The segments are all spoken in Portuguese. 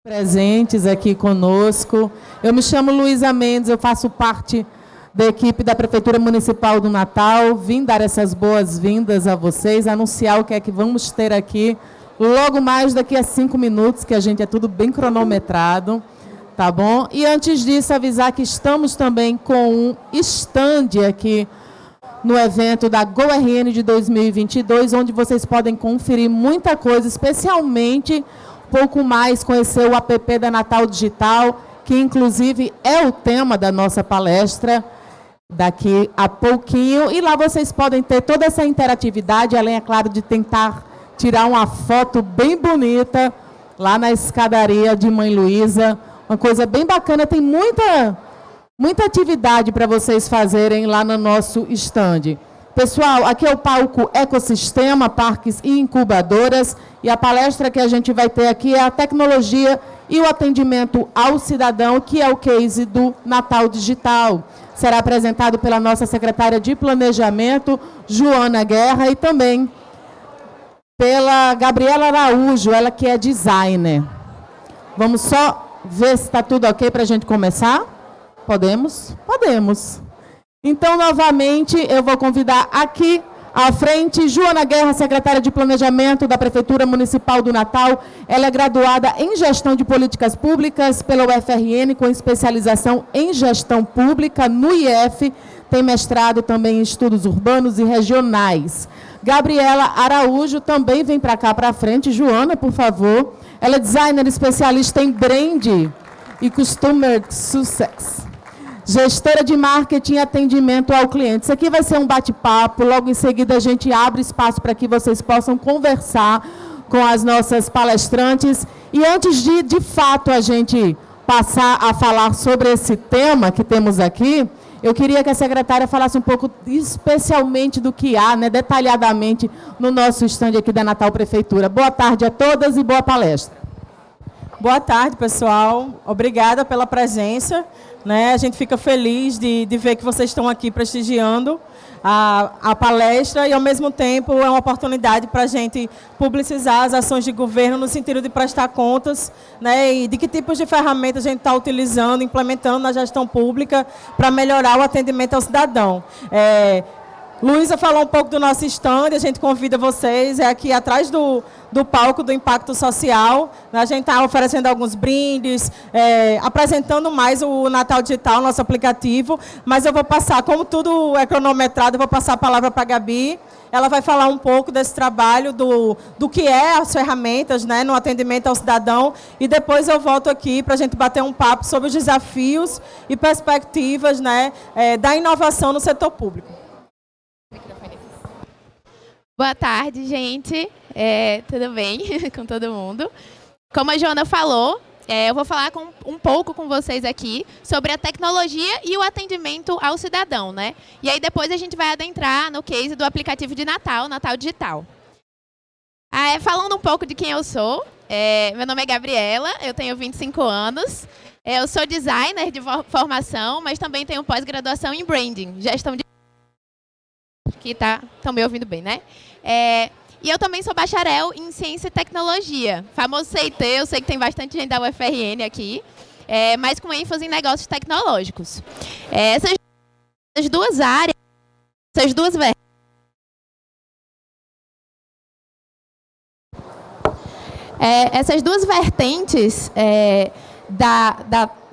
Presentes aqui conosco. Eu me chamo Luísa Mendes, eu faço parte da equipe da Prefeitura Municipal do Natal. Vim dar essas boas-vindas a vocês, anunciar o que é que vamos ter aqui logo mais daqui a 5 minutos, que a gente é tudo bem cronometrado, tá bom? E antes disso, avisar que estamos também com um stand aqui no evento da GoRN de 2022, onde vocês podem conferir muita coisa, especialmente pouco mais conhecer o app da Natal Digital, que inclusive é o tema da nossa palestra daqui a pouquinho. E lá vocês podem ter toda essa interatividade, além, é claro, de tentar tirar uma foto bem bonita lá na escadaria de Mãe Luísa. Uma coisa bem bacana, tem muita atividade para vocês fazerem lá no nosso stand. Pessoal, aqui é o palco Ecossistema, Parques e Incubadoras, e a palestra que a gente vai ter aqui é a tecnologia e o atendimento ao cidadão, que é o case do Natal Digital. Será apresentado pela nossa secretária de Planejamento, Joana Guerra, e também pela Gabriela Araújo, ela que é designer. Vamos só ver se está tudo ok para a gente começar? Podemos? Podemos. Então, novamente, eu vou convidar aqui à frente Joana Guerra, secretária de Planejamento da Prefeitura Municipal do Natal. Ela é graduada em Gestão de Políticas Públicas pela UFRN, com especialização em Gestão Pública no IF. Tem mestrado também em Estudos Urbanos e Regionais. Gabriela Araújo também vem para cá, para frente. Joana, por favor. Ela é designer especialista em brand e Customer Success. Gestora de marketing e atendimento ao cliente. Isso aqui vai ser um bate-papo, logo em seguida a gente abre espaço para que vocês possam conversar com as nossas palestrantes. E antes de fato, a gente passar a falar sobre esse tema que temos aqui, eu queria que a secretária falasse um pouco especialmente do que há, né, detalhadamente, no nosso stand aqui da Natal Prefeitura. Boa tarde a todas e boa palestra. Boa tarde, pessoal. Obrigada pela presença. A gente fica feliz de ver que vocês estão aqui prestigiando a palestra e, ao mesmo tempo, é uma oportunidade para a gente publicizar as ações de governo no sentido de prestar contas, e de que tipos de ferramentas a gente está utilizando, implementando na gestão pública para melhorar o atendimento ao cidadão. Luísa falou um pouco do nosso stand, a gente convida vocês, é aqui atrás do palco do Impacto Social. A gente está oferecendo alguns brindes, apresentando mais o Natal Digital, nosso aplicativo, mas eu vou passar, como tudo é cronometrado, eu vou passar a palavra para a Gabi. Ela vai falar um pouco desse trabalho, do que é as ferramentas, no atendimento ao cidadão, e depois eu volto aqui para a gente bater um papo sobre os desafios e perspectivas da inovação no setor público. Boa tarde, gente. Tudo bem com todo mundo? Como a Joana falou, eu vou falar um pouco com vocês aqui sobre a tecnologia e o atendimento ao cidadão, E aí depois a gente vai adentrar no case do aplicativo de Natal, Natal Digital. Falando um pouco de quem eu sou, meu nome é Gabriela, eu tenho 25 anos. Eu sou designer de formação, mas também tenho pós-graduação em branding, gestão de... que estão me ouvindo bem, E eu também sou bacharel em Ciência e Tecnologia, famoso CIT. Eu sei que tem bastante gente da UFRN aqui, mas com ênfase em negócios tecnológicos. Essas duas áreas, essas duas vertentes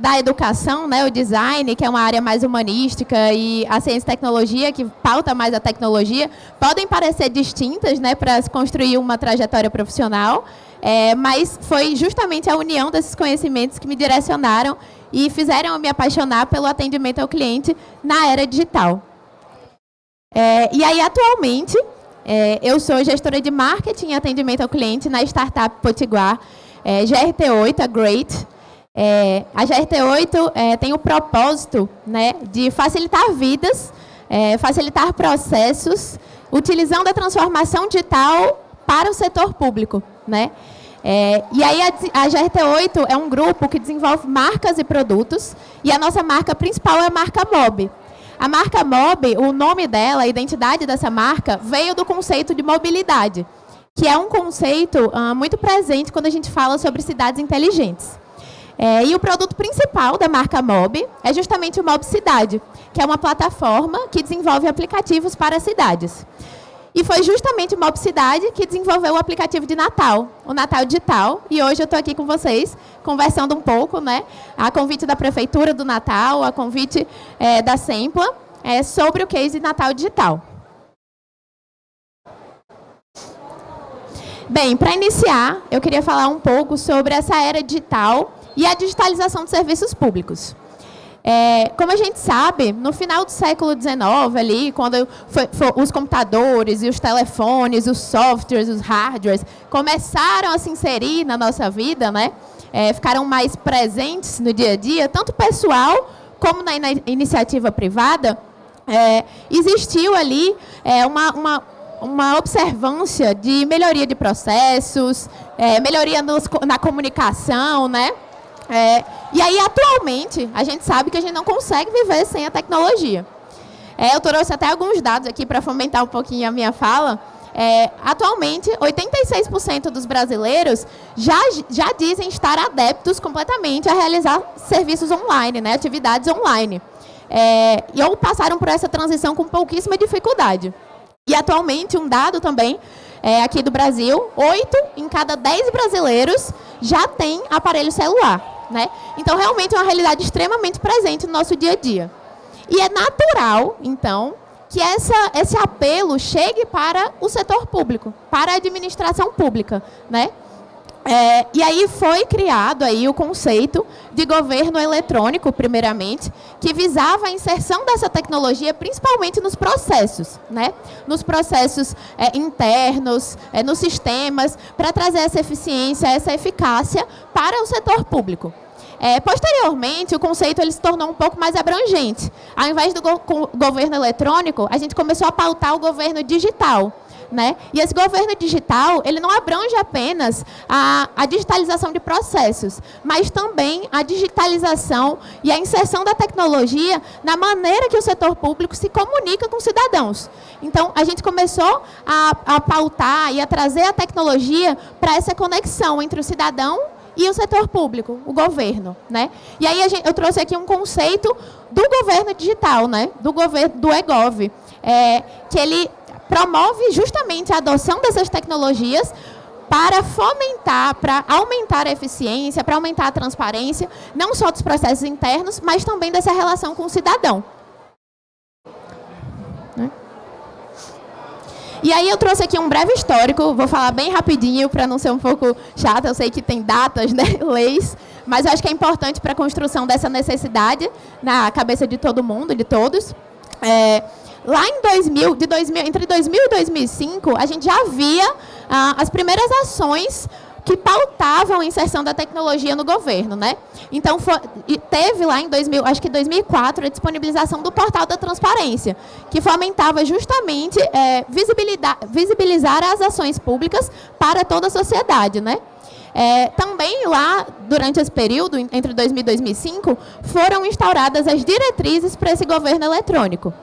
da educação, o design, que é uma área mais humanística, e a ciência e tecnologia, que pauta mais a tecnologia, podem parecer distintas, para se construir uma trajetória profissional, mas foi justamente a união desses conhecimentos que me direcionaram e fizeram eu me apaixonar pelo atendimento ao cliente na era digital. E aí, atualmente, eu sou gestora de marketing e atendimento ao cliente na startup Potiguar, GRT8, a Great. A GRT8 tem o propósito, de facilitar vidas, facilitar processos, utilizando a transformação digital para o setor público, E aí a GRT8 é um grupo que desenvolve marcas e produtos, e a nossa marca principal é a marca MOB. A marca MOB, o nome dela, a identidade dessa marca, veio do conceito de mobilidade, que é um conceito muito presente quando a gente fala sobre cidades inteligentes. E o produto principal da marca Mob é justamente o Mob Cidade, que é uma plataforma que desenvolve aplicativos para cidades. E foi justamente o Mob Cidade que desenvolveu o aplicativo de Natal, o Natal Digital. E hoje eu estou aqui com vocês, conversando um pouco, né, a convite da Prefeitura do Natal, a convite da Sempla, sobre o case Natal Digital. Bem, para iniciar, eu queria falar um pouco sobre essa era digital e a digitalização de serviços públicos. Como a gente sabe, no final do século XIX, ali, quando os computadores e os telefones, os softwares, os hardwares começaram a se inserir na nossa vida, né, ficaram mais presentes no dia a dia, tanto pessoal como na iniciativa privada, existiu ali uma observância de melhoria de processos, melhoria na comunicação, né? E aí, atualmente, a gente sabe que a gente não consegue viver sem a tecnologia. Eu trouxe até alguns dados aqui para fomentar um pouquinho a minha fala. Atualmente, 86% dos brasileiros já dizem estar adeptos completamente a realizar serviços online, né? Atividades online. Ou passaram por essa transição com pouquíssima dificuldade. E, atualmente, um dado também aqui do Brasil, 8 em cada 10 brasileiros já têm aparelho celular. Né? Então, realmente, é uma realidade extremamente presente no nosso dia a dia. E é natural, então, que esse apelo chegue para o setor público, para a administração pública. Né? E aí foi criado aí o conceito de governo eletrônico, primeiramente, que visava a inserção dessa tecnologia principalmente nos processos, né? Nos processos internos, nos sistemas, para trazer essa eficiência, essa eficácia para o setor público. Posteriormente, o conceito ele se tornou um pouco mais abrangente. Ao invés do governo eletrônico, a gente começou a pautar o governo digital. Né? E esse governo digital, ele não abrange apenas a digitalização de processos, mas também a digitalização e a inserção da tecnologia na maneira que o setor público se comunica com os cidadãos. Então, a gente começou a pautar e a trazer a tecnologia para essa conexão entre o cidadão e o setor público, o governo. Né? E aí eu trouxe aqui um conceito do governo digital, né? do eGov, que ele promove justamente a adoção dessas tecnologias para fomentar, para aumentar a eficiência, para aumentar a transparência, não só dos processos internos, mas também dessa relação com o cidadão. E aí eu trouxe aqui um breve histórico, vou falar bem rapidinho para não ser um pouco chata, eu sei que tem datas, né, leis, mas eu acho que é importante para a construção dessa necessidade na cabeça de todo mundo, de todos. Lá entre 2000 e 2005, a gente já via as primeiras ações que pautavam a inserção da tecnologia no governo, né? Então, teve lá em 2004, a disponibilização do Portal da Transparência, que fomentava justamente visibilizar as ações públicas para toda a sociedade, né? Também lá, durante esse período, entre 2000 e 2005, foram instauradas as diretrizes para esse governo eletrônico.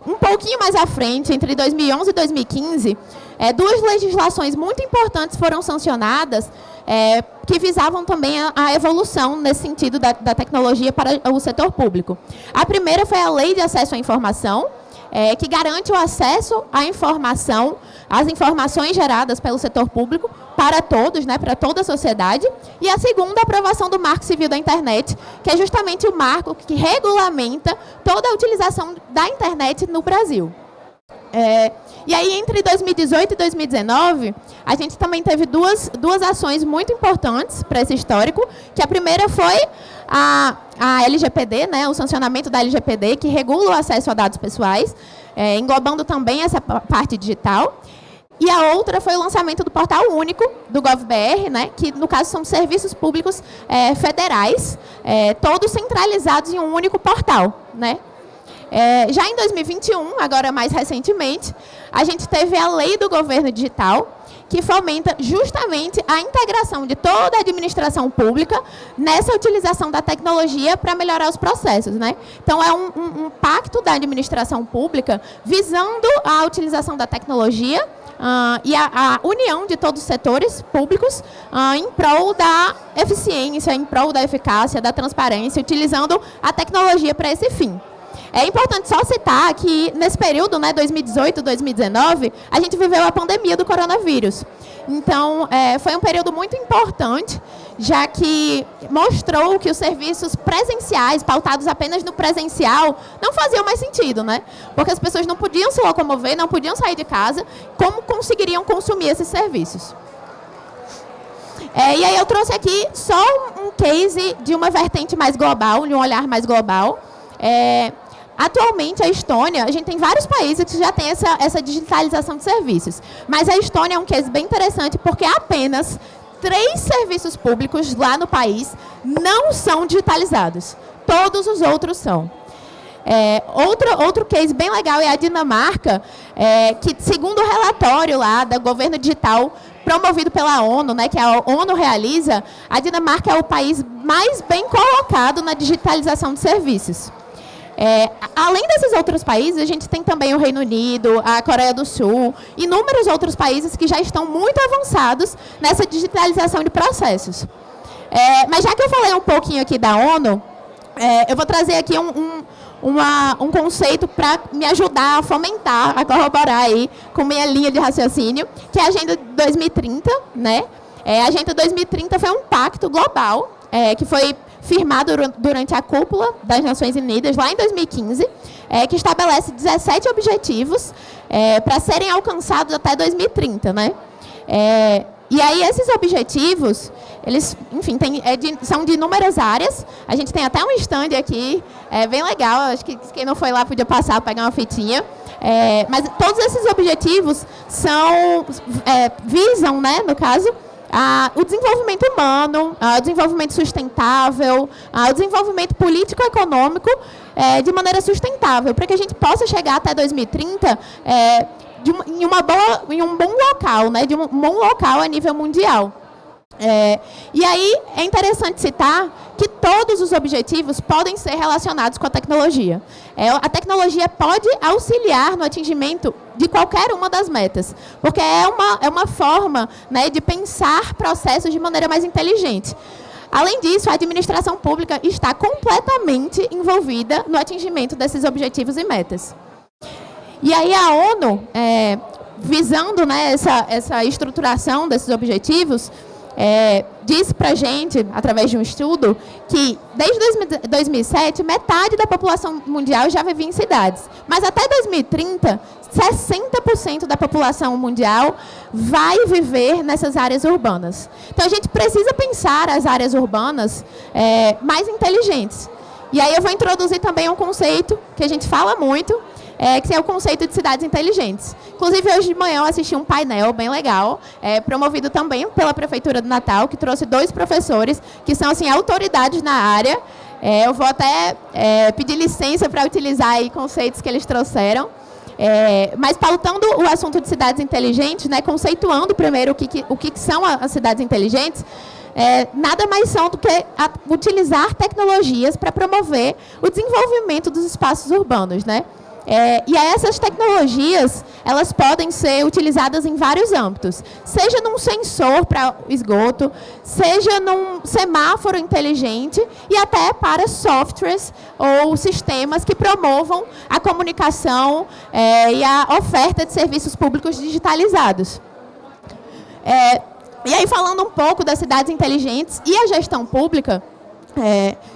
Um pouquinho mais à frente, entre 2011 e 2015, duas legislações muito importantes foram sancionadas que visavam também a evolução nesse sentido da tecnologia para o setor público. A primeira foi a Lei de Acesso à Informação, que garante o acesso à informação, às informações geradas pelo setor público para todos, né, para toda a sociedade. E a segunda, a aprovação do Marco Civil da Internet, que é justamente o marco que regulamenta toda a utilização da internet no Brasil. E aí, entre 2018 e 2019, a gente também teve duas ações muito importantes para esse histórico, que a primeira foi a LGPD, né, o sancionamento da LGPD, que regula o acesso a dados pessoais, englobando também essa parte digital. E a outra foi o lançamento do Portal Único do GovBR, né, que, no caso, são serviços públicos federais, todos centralizados em um único portal, né? Já em 2021, agora mais recentemente, a gente teve a Lei do Governo Digital, que fomenta justamente a integração de toda a administração pública nessa utilização da tecnologia para melhorar os processos, né? Então, é um pacto da administração pública visando a utilização da tecnologia e a união de todos os setores públicos em prol da eficiência, em prol da eficácia, da transparência, utilizando a tecnologia para esse fim. É importante só citar que nesse período, né, 2018, 2019, a gente viveu a pandemia do coronavírus. Então, foi um período muito importante, já que mostrou que os serviços presenciais, pautados apenas no presencial, não faziam mais sentido, né? Porque as pessoas não podiam se locomover, não podiam sair de casa, como conseguiriam consumir esses serviços? E aí eu trouxe aqui só um case de uma vertente mais global, de um olhar mais global. Atualmente, a Estônia, a gente tem vários países que já tem essa digitalização de serviços. Mas a Estônia é um case bem interessante porque apenas 3 serviços públicos lá no país não são digitalizados. Todos os outros são. Outro case bem legal é a Dinamarca, que segundo o relatório lá do governo digital promovido pela ONU, né, que a ONU realiza, a Dinamarca é o país mais bem colocado na digitalização de serviços. Além desses outros países, a gente tem também o Reino Unido, a Coreia do Sul, inúmeros outros países que já estão muito avançados nessa digitalização de processos. Mas já que eu falei um pouquinho aqui da ONU, eu vou trazer aqui um conceito para me ajudar a fomentar, a corroborar aí com minha linha de raciocínio, que é a Agenda 2030, né? A Agenda 2030 foi um pacto global que foi firmado durante a cúpula das Nações Unidas, lá em 2015, que estabelece 17 objetivos para serem alcançados até 2030, né? E aí, esses objetivos, eles, enfim, são de inúmeras áreas. A gente tem até um stand aqui, bem legal, acho que quem não foi lá podia passar, pegar uma fitinha. Mas todos esses objetivos visam, né, no caso, o desenvolvimento humano, o desenvolvimento sustentável, o desenvolvimento político-econômico de maneira sustentável, para que a gente possa chegar até 2030 em um bom local, né, de um bom local a nível mundial. E aí é interessante citar que todos os objetivos podem ser relacionados com a tecnologia. A tecnologia pode auxiliar no atingimento de qualquer uma das metas, porque é uma forma, né, de pensar processos de maneira mais inteligente. Além disso, a administração pública está completamente envolvida no atingimento desses objetivos e metas. E aí a ONU, visando, né, essa estruturação desses objetivos, disse para a gente, através de um estudo, que desde 2007, metade da população mundial já vivia em cidades. Mas até 2030, 60% da população mundial vai viver nessas áreas urbanas. Então, a gente precisa pensar as áreas urbanas mais inteligentes. E aí eu vou introduzir também um conceito que a gente fala muito, que é o conceito de cidades inteligentes. Inclusive, hoje de manhã eu assisti um painel bem legal, promovido também pela Prefeitura do Natal, que trouxe 2 professores, que são, assim, autoridades na área. Eu vou até pedir licença para utilizar aí conceitos que eles trouxeram. Mas pautando o assunto de cidades inteligentes, né, conceituando primeiro o que são as cidades inteligentes, nada mais são do que utilizar tecnologias para promover o desenvolvimento dos espaços urbanos, né? E aí essas tecnologias, elas podem ser utilizadas em vários âmbitos, seja num sensor para esgoto, seja num semáforo inteligente e até para softwares ou sistemas que promovam a comunicação e a oferta de serviços públicos digitalizados. E aí, falando um pouco das cidades inteligentes e a gestão pública,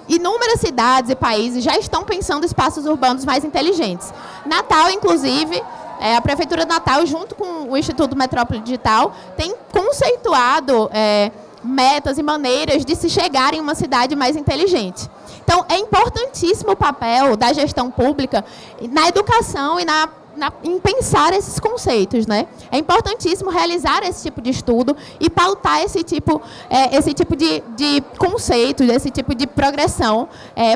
inúmeras cidades e países já estão pensando espaços urbanos mais inteligentes. Natal, inclusive, a Prefeitura de Natal, junto com o Instituto Metrópole Digital, tem conceituado metas e maneiras de se chegar em uma cidade mais inteligente. Então, é importantíssimo o papel da gestão pública na educação e em pensar esses conceitos, né? É importantíssimo realizar esse tipo de estudo e pautar esse tipo de conceito, esse tipo de progressão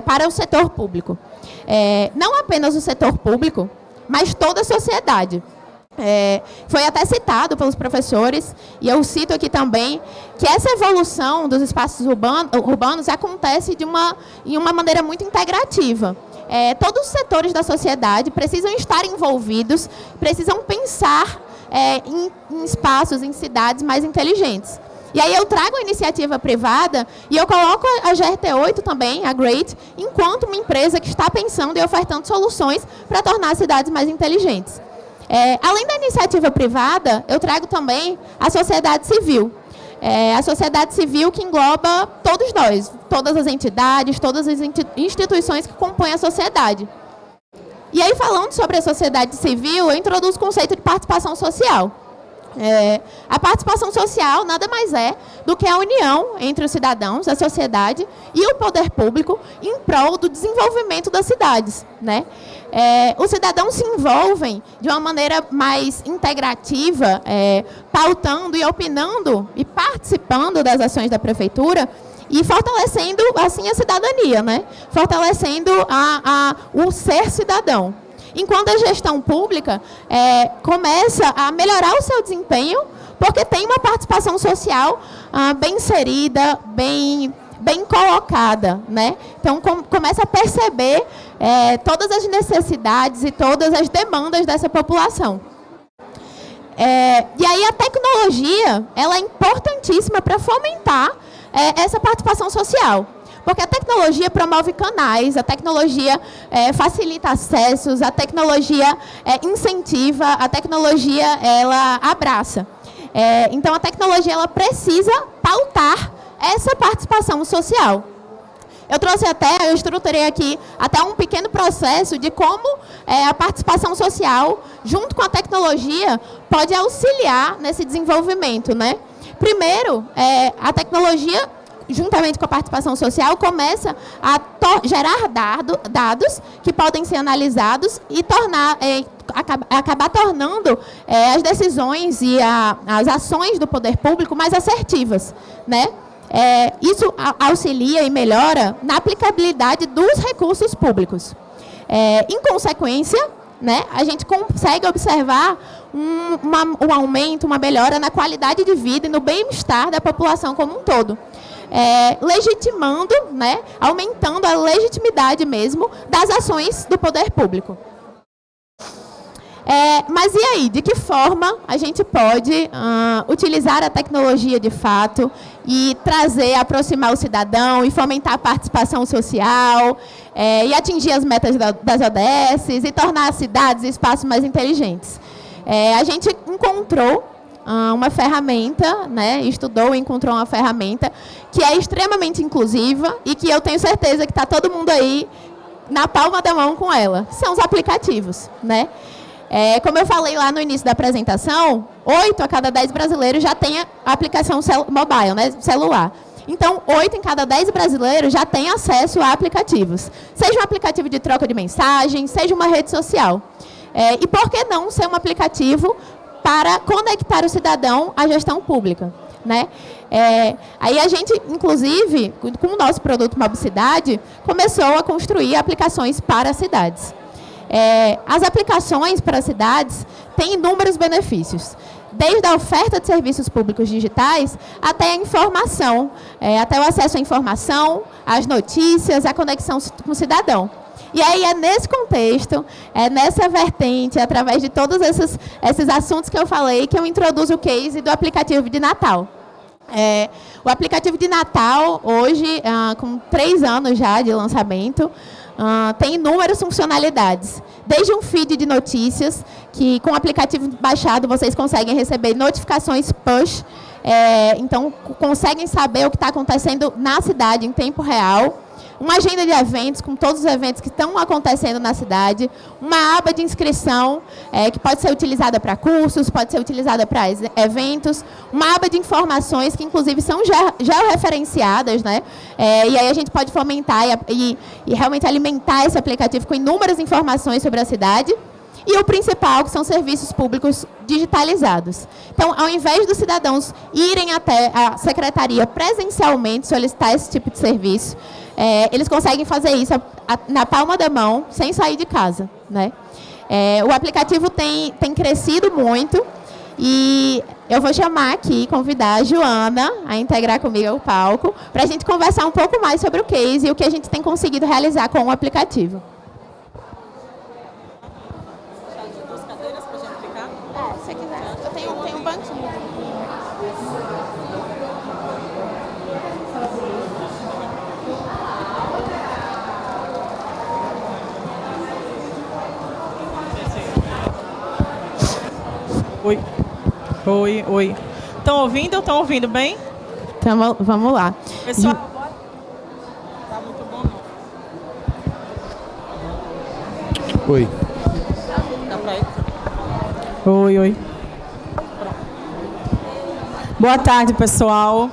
para o setor público. Não apenas o setor público, mas toda a sociedade. Foi até citado pelos professores, e eu cito aqui também, que essa evolução dos espaços urbanos acontece em uma maneira muito integrativa. Todos os setores da sociedade precisam estar envolvidos, precisam pensar em espaços, em cidades mais inteligentes. E aí eu trago a iniciativa privada e eu coloco a GRT8 também, a Great, enquanto uma empresa que está pensando e ofertando soluções para tornar as cidades mais inteligentes. Além da iniciativa privada, eu trago também a sociedade civil. A sociedade civil que engloba todos nós, todas as entidades, todas as instituições que compõem a sociedade. E aí, falando sobre a sociedade civil, eu introduzo o conceito de participação social. A participação social nada mais é do que a união entre os cidadãos, a sociedade e o poder público em prol do desenvolvimento das cidades, né? Os cidadãos se envolvem de uma maneira mais integrativa, pautando e opinando e participando das ações da prefeitura e fortalecendo, assim, a cidadania, né? Fortalecendo o ser cidadão. Enquanto a gestão pública começa a melhorar o seu desempenho, porque tem uma participação social bem inserida, bem colocada, né? Então, começa a perceber todas as necessidades e todas as demandas dessa população. E aí a tecnologia, ela é importantíssima para fomentar essa participação social. Porque a tecnologia promove canais, a tecnologia facilita acessos, a tecnologia incentiva, a tecnologia ela abraça. Então, a tecnologia ela precisa pautar essa participação social. Eu estruturei aqui até um pequeno processo de como a participação social, junto com a tecnologia, pode auxiliar nesse desenvolvimento, né? Primeiro, a tecnologia, juntamente com a participação social, começa a gerar dados que podem ser analisados e acabar tornando as decisões e as ações do poder público mais assertivas, né? Isso auxilia e melhora na aplicabilidade dos recursos públicos. Em consequência, né, a gente consegue observar um aumento, uma melhora na qualidade de vida e no bem-estar da população como um todo. Legitimando, né, aumentando a legitimidade mesmo das ações do poder público. Mas e aí, de que forma a gente pode utilizar a tecnologia de fato e aproximar o cidadão e fomentar a participação social e atingir as metas das ODS e tornar as cidades e espaços mais inteligentes? A gente encontrou uma ferramenta, né, estudou e encontrou uma ferramenta que é extremamente inclusiva e que eu tenho certeza que está todo mundo aí na palma da mão com ela. São os aplicativos, né? Como eu falei lá no início da apresentação, 8 a cada 10 brasileiros já tem a aplicação mobile, né, celular. Então, 8 em cada 10 brasileiros já têm acesso a aplicativos. Seja um aplicativo de troca de mensagem, seja uma rede social. E por que não ser um aplicativo para conectar o cidadão à gestão pública, né? Aí a gente, inclusive, com o nosso produto Mobicidade, começou a construir aplicações para cidades. As aplicações para cidades têm inúmeros benefícios, desde a oferta de serviços públicos digitais até a informação, até o acesso à informação, às notícias, a conexão com o cidadão. E aí é nesse contexto, nessa vertente, através de todos esses assuntos que eu falei, que eu introduzo o case do aplicativo de Natal. O aplicativo de Natal, hoje, com 3 anos já de lançamento, tem inúmeras funcionalidades. Desde um feed de notícias, que com o aplicativo baixado vocês conseguem receber notificações push, então conseguem saber o que está acontecendo na cidade em tempo real. Uma agenda de eventos, com todos os eventos que estão acontecendo na cidade. Uma aba de inscrição, que pode ser utilizada para cursos, pode ser utilizada para eventos. Uma aba de informações, que inclusive são georreferenciadas, né? E aí a gente pode fomentar e realmente alimentar esse aplicativo com inúmeras informações sobre a cidade. E o principal, que são serviços públicos digitalizados. Então, ao invés dos cidadãos irem até a secretaria presencialmente solicitar esse tipo de serviço, eles conseguem fazer isso na palma da mão, sem sair de casa, né? O aplicativo tem crescido muito e eu vou chamar aqui, convidar a Joana a integrar comigo ao palco, para a gente conversar um pouco mais sobre o case e o que a gente tem conseguido realizar com o aplicativo. Se quiser. Oi. Oi, oi. Estão ouvindo ou estão ouvindo bem? Então, vamos lá. Pessoal, tá muito bom, não. Oi. Dá pra ir? Oi, oi. Boa tarde, pessoal.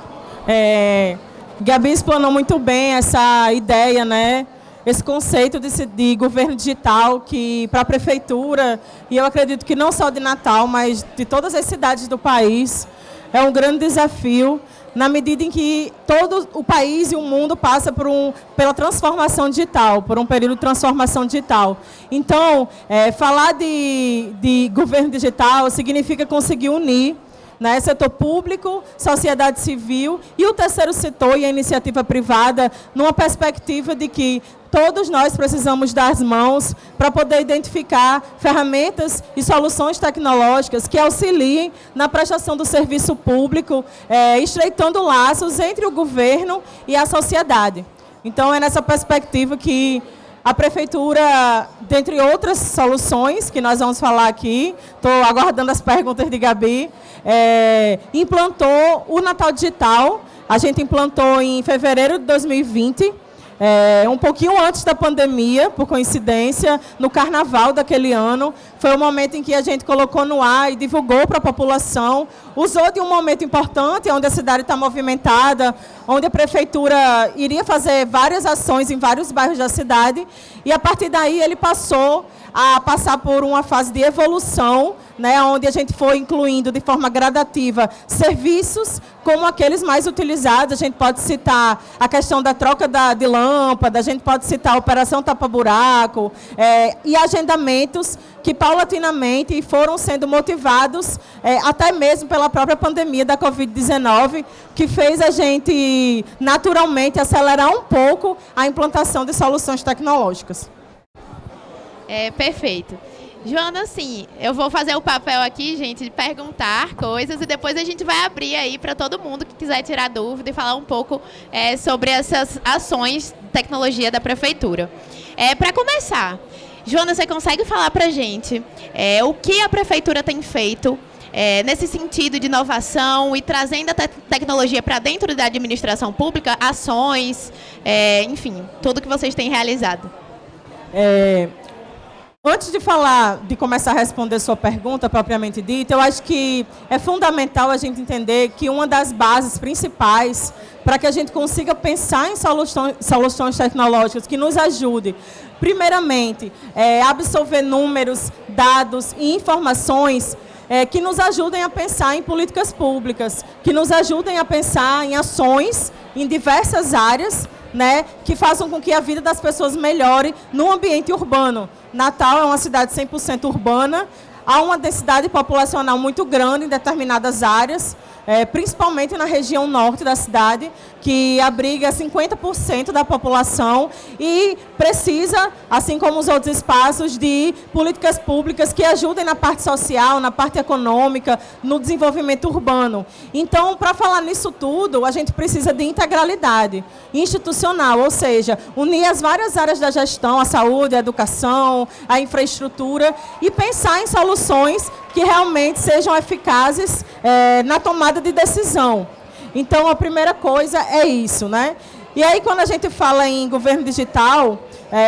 Gabi explanou muito bem essa ideia, né? Esse conceito de governo digital que para a prefeitura, e eu acredito que não só de Natal, mas de todas as cidades do país, é um grande desafio, na medida em que todo o país e o mundo passa pela transformação digital, por um período de transformação digital. Então, falar de governo digital significa conseguir unir, né, setor público, sociedade civil e o terceiro setor e a iniciativa privada, numa perspectiva de que todos nós precisamos dar as mãos para poder identificar ferramentas e soluções tecnológicas que auxiliem na prestação do serviço público, estreitando laços entre o governo e a sociedade. Então, é nessa perspectiva que a prefeitura, dentre outras soluções que nós vamos falar aqui, estou aguardando as perguntas de Gabi, implantou o Natal Digital. A gente implantou em fevereiro de 2020, um pouquinho antes da pandemia, por coincidência, no carnaval daquele ano. Foi o momento em que a gente colocou no ar e divulgou para a população. Usou de um momento importante, onde a cidade está movimentada, onde a prefeitura iria fazer várias ações em vários bairros da cidade. E, a partir daí, ele passou a passar por uma fase de evolução, né, onde a gente foi incluindo de forma gradativa serviços como aqueles mais utilizados. A gente pode citar a questão da troca de lâmpada, a gente pode citar a operação tapa-buraco, e agendamentos que paulatinamente foram sendo motivados até mesmo pela própria pandemia da Covid-19, que fez a gente naturalmente acelerar um pouco a implantação de soluções tecnológicas. Perfeito. Joana, assim, eu vou fazer o papel aqui, gente, de perguntar coisas e depois a gente vai abrir aí para todo mundo que quiser tirar dúvida e falar um pouco sobre essas ações de tecnologia da prefeitura. Para começar, Joana, você consegue falar para a gente o que a prefeitura tem feito nesse sentido de inovação e trazendo a tecnologia para dentro da administração pública, ações, enfim, tudo que vocês têm realizado? Antes de começar a responder sua pergunta propriamente dita, eu acho que é fundamental a gente entender que uma das bases principais para que a gente consiga pensar em soluções tecnológicas que nos ajudem, primeiramente, absorver números, dados e informações que nos ajudem a pensar em políticas públicas, que nos ajudem a pensar em ações em diversas áreas, né, que façam com que a vida das pessoas melhore no ambiente urbano. Natal é uma cidade 100% urbana, há uma densidade populacional muito grande em determinadas áreas, principalmente na região norte da cidade, que abriga 50% da população e precisa, assim como os outros espaços, de políticas públicas que ajudem na parte social, na parte econômica, no desenvolvimento urbano. Então, para falar nisso tudo, a gente precisa de integralidade institucional, ou seja, unir as várias áreas da gestão, a saúde, a educação, a infraestrutura, e pensar em soluções que realmente sejam eficazes na tomada de decisão. Então, a primeira coisa é isso, né? E aí, quando a gente fala em governo digital,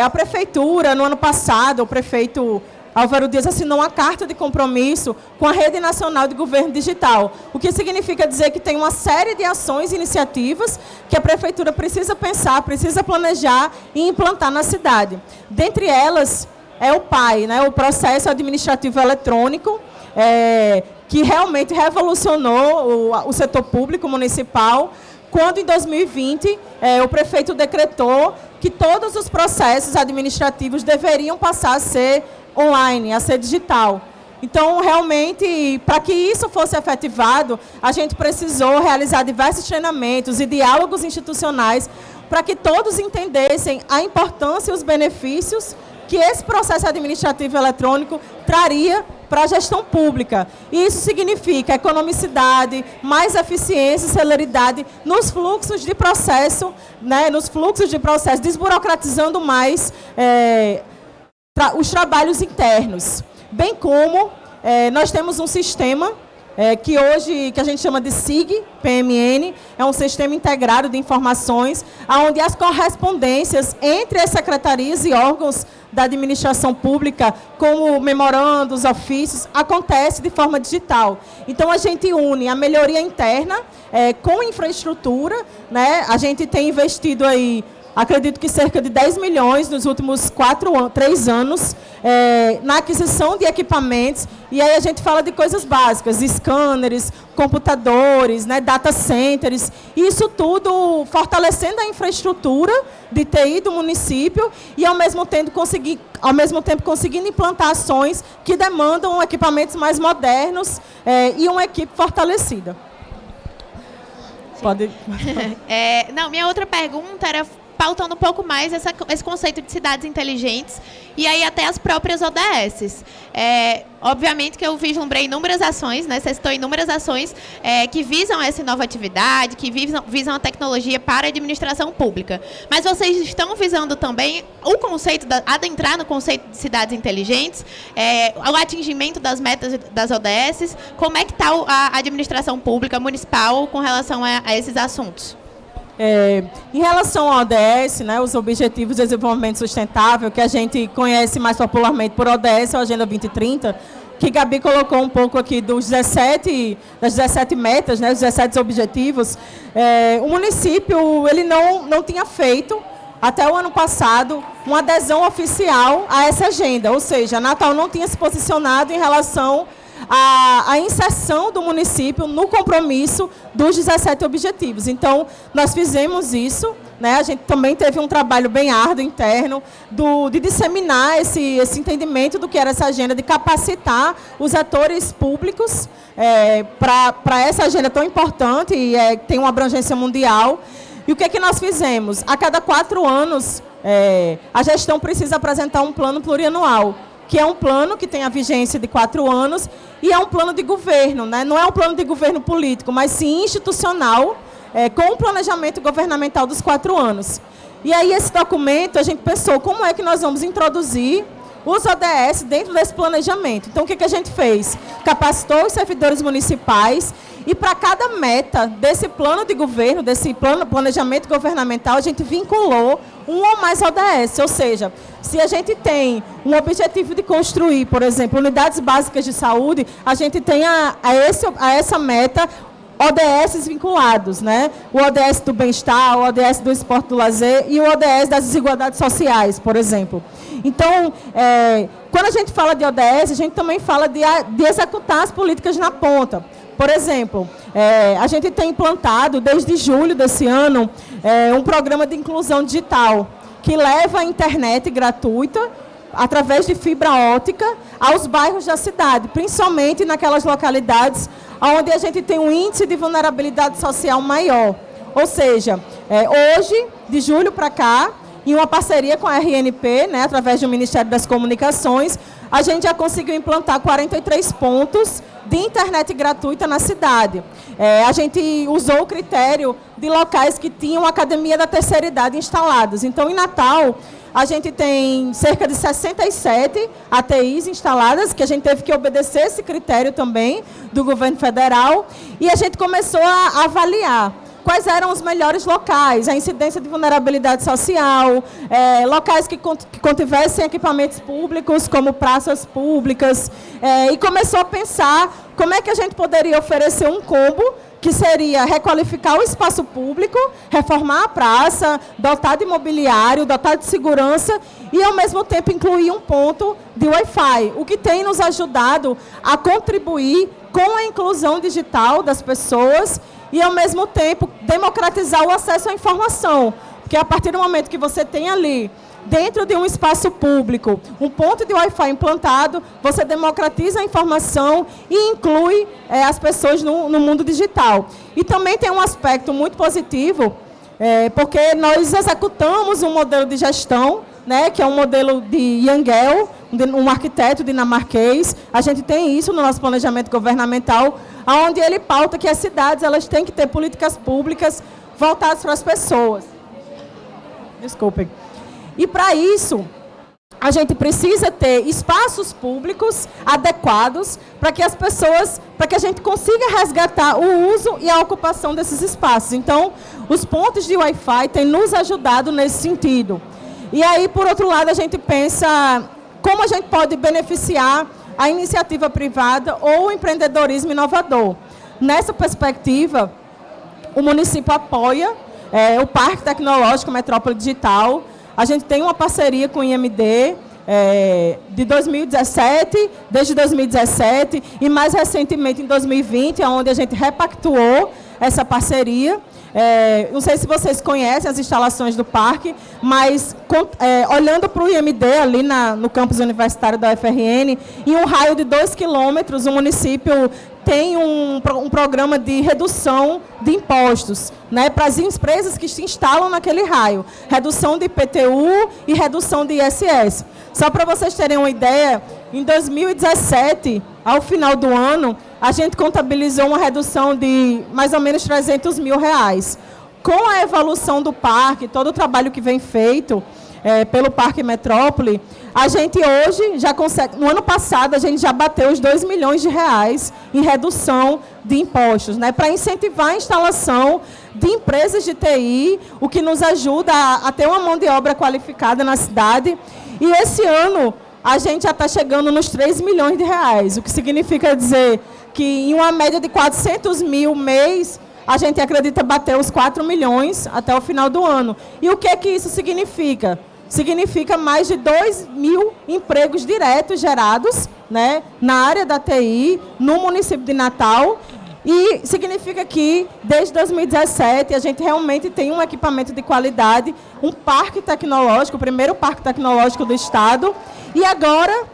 a prefeitura, no ano passado, o prefeito Álvaro Dias assinou uma carta de compromisso com a Rede Nacional de Governo Digital, o que significa dizer que tem uma série de ações e iniciativas que a prefeitura precisa pensar, precisa planejar e implantar na cidade. Dentre elas, é o PAI, né, o Processo Administrativo Eletrônico, que realmente revolucionou o setor público municipal, quando em 2020 o prefeito decretou que todos os processos administrativos deveriam passar a ser online, a ser digital. Então, realmente, para que isso fosse efetivado, a gente precisou realizar diversos treinamentos e diálogos institucionais para que todos entendessem a importância e os benefícios que esse processo administrativo eletrônico traria para a gestão pública. E isso significa economicidade, mais eficiência e celeridade nos fluxos de processo, né, desburocratizando mais os trabalhos internos, bem como nós temos um sistema que hoje, que a gente chama de SIG-PMN, é um sistema integrado de informações, onde as correspondências entre as secretarias e órgãos da administração pública, como memorandos, ofícios, acontece de forma digital. Então, a gente une a melhoria interna com infraestrutura, né? A gente tem investido aí, acredito que cerca de 10 milhões nos últimos 3 anos na aquisição de equipamentos. E aí a gente fala de coisas básicas, scanners, computadores, né, data centers, isso tudo fortalecendo a infraestrutura de TI do município e, ao mesmo tempo, conseguindo implantar ações que demandam equipamentos mais modernos e uma equipe fortalecida. Pode... Não, minha outra pergunta era pautando um pouco mais esse conceito de cidades inteligentes e aí até as próprias ODS. Obviamente que eu vislumbrei inúmeras ações, né? Você citou inúmeras ações que visam essa inovatividade, que visam a tecnologia para a administração pública. Mas vocês estão visando também o conceito, adentrar no conceito de cidades inteligentes, o atingimento das metas das ODS. Como é que está a administração pública municipal com relação a esses assuntos? Em relação ao ODS, né, os Objetivos de Desenvolvimento Sustentável, que a gente conhece mais popularmente por ODS, ou Agenda 2030, que Gabi colocou um pouco aqui das 17 metas, né, os 17 objetivos, o município ele não tinha feito, até o ano passado, uma adesão oficial a essa agenda, ou seja, Natal não tinha se posicionado em relação a inserção do município no compromisso dos 17 objetivos. Então, nós fizemos isso, né? A gente também teve um trabalho bem árduo interno de disseminar esse entendimento do que era essa agenda, de capacitar os atores públicos para essa agenda tão importante e tem uma abrangência mundial. E o que é que nós fizemos? A cada 4 anos, a gestão precisa apresentar um plano plurianual, que é um plano que tem a vigência de 4 anos e é um plano de governo, né? Não é um plano de governo político, mas sim institucional, com o planejamento governamental dos 4 anos. E aí esse documento, a gente pensou como é que nós vamos introduzir os ODS dentro desse planejamento. Então, o que a gente fez? Capacitou os servidores municipais e para cada meta desse plano de governo, desse planejamento governamental, a gente vinculou um ou mais ODS. Ou seja, se a gente tem um objetivo de construir, por exemplo, unidades básicas de saúde, a gente tem a essa meta ODS vinculados, né? O ODS do bem-estar, o ODS do esporte do lazer e o ODS das desigualdades sociais, por exemplo. Então, quando a gente fala de ODS, a gente também fala de executar as políticas na ponta. Por exemplo, a gente tem implantado, desde julho desse ano, um programa de inclusão digital, que leva a internet gratuita, através de fibra ótica, aos bairros da cidade, principalmente naquelas localidades onde a gente tem um índice de vulnerabilidade social maior. Ou seja, hoje, de julho para cá, em uma parceria com a RNP, né, através do Ministério das Comunicações, a gente já conseguiu implantar 43 pontos de internet gratuita na cidade. A gente usou o critério de locais que tinham academia da terceira idade instalados. Então, em Natal, a gente tem cerca de 67 ATIs instaladas, que a gente teve que obedecer esse critério também do governo federal, e a gente começou a avaliar quais eram os melhores locais, a incidência de vulnerabilidade social, locais que contivessem equipamentos públicos, como praças públicas, e começou a pensar como é que a gente poderia oferecer um combo que seria requalificar o espaço público, reformar a praça, dotar de mobiliário, dotar de segurança e, ao mesmo tempo, incluir um ponto de Wi-Fi, o que tem nos ajudado a contribuir com a inclusão digital das pessoas e, ao mesmo tempo, democratizar o acesso à informação, porque a partir do momento que você tem ali, dentro de um espaço público, um ponto de Wi-Fi implantado, você democratiza a informação e inclui as pessoas no mundo digital. E também tem um aspecto muito positivo, porque nós executamos um modelo de gestão, né, que é um modelo de Yangel, um arquiteto dinamarquês. A gente tem isso no nosso planejamento governamental, onde ele pauta que as cidades elas têm que ter políticas públicas voltadas para as pessoas. Desculpem. E, para isso, a gente precisa ter espaços públicos adequados para que as pessoas, para que a gente consiga resgatar o uso e a ocupação desses espaços. Então, os pontos de Wi-Fi têm nos ajudado nesse sentido. E aí, por outro lado, a gente pensa como a gente pode beneficiar a iniciativa privada ou o empreendedorismo inovador. Nessa perspectiva, o município apoia o Parque Tecnológico Metrópole Digital. A gente tem uma parceria com o IMD de 2017, desde 2017, e mais recentemente em 2020, onde a gente repactuou essa parceria. Não sei se vocês conhecem as instalações do parque, mas olhando para o IMD, ali no campus universitário da UFRN, em um raio de 2 quilômetros, o município tem um programa de redução de impostos, né, para as empresas que se instalam naquele raio. Redução de IPTU e redução de ISS. Só para vocês terem uma ideia, em 2017, ao final do ano, a gente contabilizou uma redução de mais ou menos R$300 mil. Com a evolução do parque, todo o trabalho que vem feito pelo Parque Metrópole, a gente hoje já consegue, no ano passado a gente já bateu os R$2 milhões em redução de impostos, né, para incentivar a instalação de empresas de TI, o que nos ajuda a ter uma mão de obra qualificada na cidade. E esse ano a gente já está chegando nos R$3 milhões, o que significa dizer que em uma média de 400 mil mês, a gente acredita bater os 4 milhões até o final do ano. E o que é que isso significa? Significa mais de 2 mil empregos diretos gerados, né, na área da TI, no município de Natal. E significa que, desde 2017, a gente realmente tem um equipamento de qualidade, um parque tecnológico, o primeiro parque tecnológico do Estado. E agora,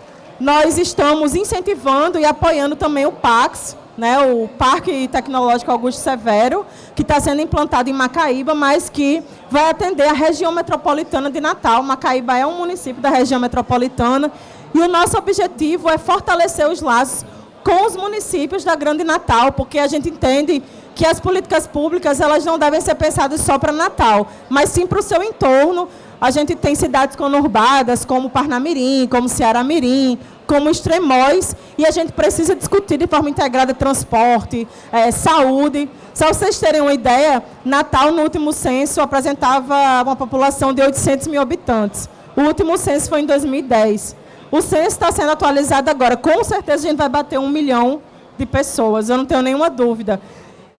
nós estamos incentivando e apoiando também o PAX, né, o Parque Tecnológico Augusto Severo, que está sendo implantado em Macaíba, mas que vai atender a região metropolitana de Natal. Macaíba é um município da região metropolitana e o nosso objetivo é fortalecer os laços com os municípios da Grande Natal, porque a gente entende que as políticas públicas elas não devem ser pensadas só para Natal, mas sim para o seu entorno. A gente tem cidades conurbadas como Parnamirim, como Ceará-Mirim, como Extremóis, e a gente precisa discutir de forma integrada transporte, saúde. Só para vocês terem uma ideia, Natal, no último censo, apresentava uma população de 800 mil habitantes. O último censo foi em 2010. O censo está sendo atualizado agora. Com certeza a gente vai bater 1 milhão de pessoas, eu não tenho nenhuma dúvida.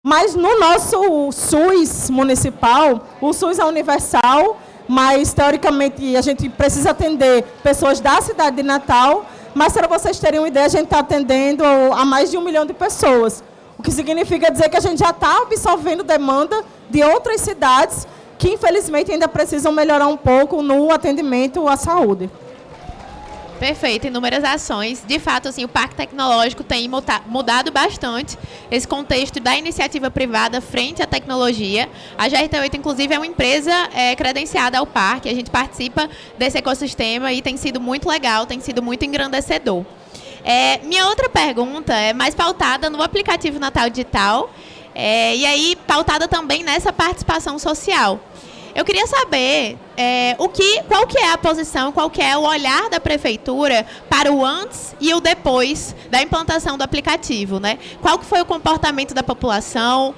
Mas no nosso SUS municipal, o SUS é universal, mas, teoricamente, a gente precisa atender pessoas da cidade de Natal, mas, para vocês terem uma ideia, a gente está atendendo a mais de 1 milhão de pessoas, o que significa dizer que a gente já está absorvendo demanda de outras cidades que, infelizmente, ainda precisam melhorar um pouco no atendimento à saúde. Perfeito, inúmeras ações. De fato, assim, o Parque Tecnológico tem mudado bastante esse contexto da iniciativa privada frente à tecnologia. A GRT8, inclusive, é uma empresa credenciada ao parque. A gente participa desse ecossistema e tem sido muito legal, tem sido muito engrandecedor. Minha outra pergunta é mais pautada no aplicativo Natal Digital e aí pautada também nessa participação social. Eu queria saber qual que é a posição, qual que é o olhar da Prefeitura para o antes e o depois da implantação do aplicativo, né? Qual que foi o comportamento da população,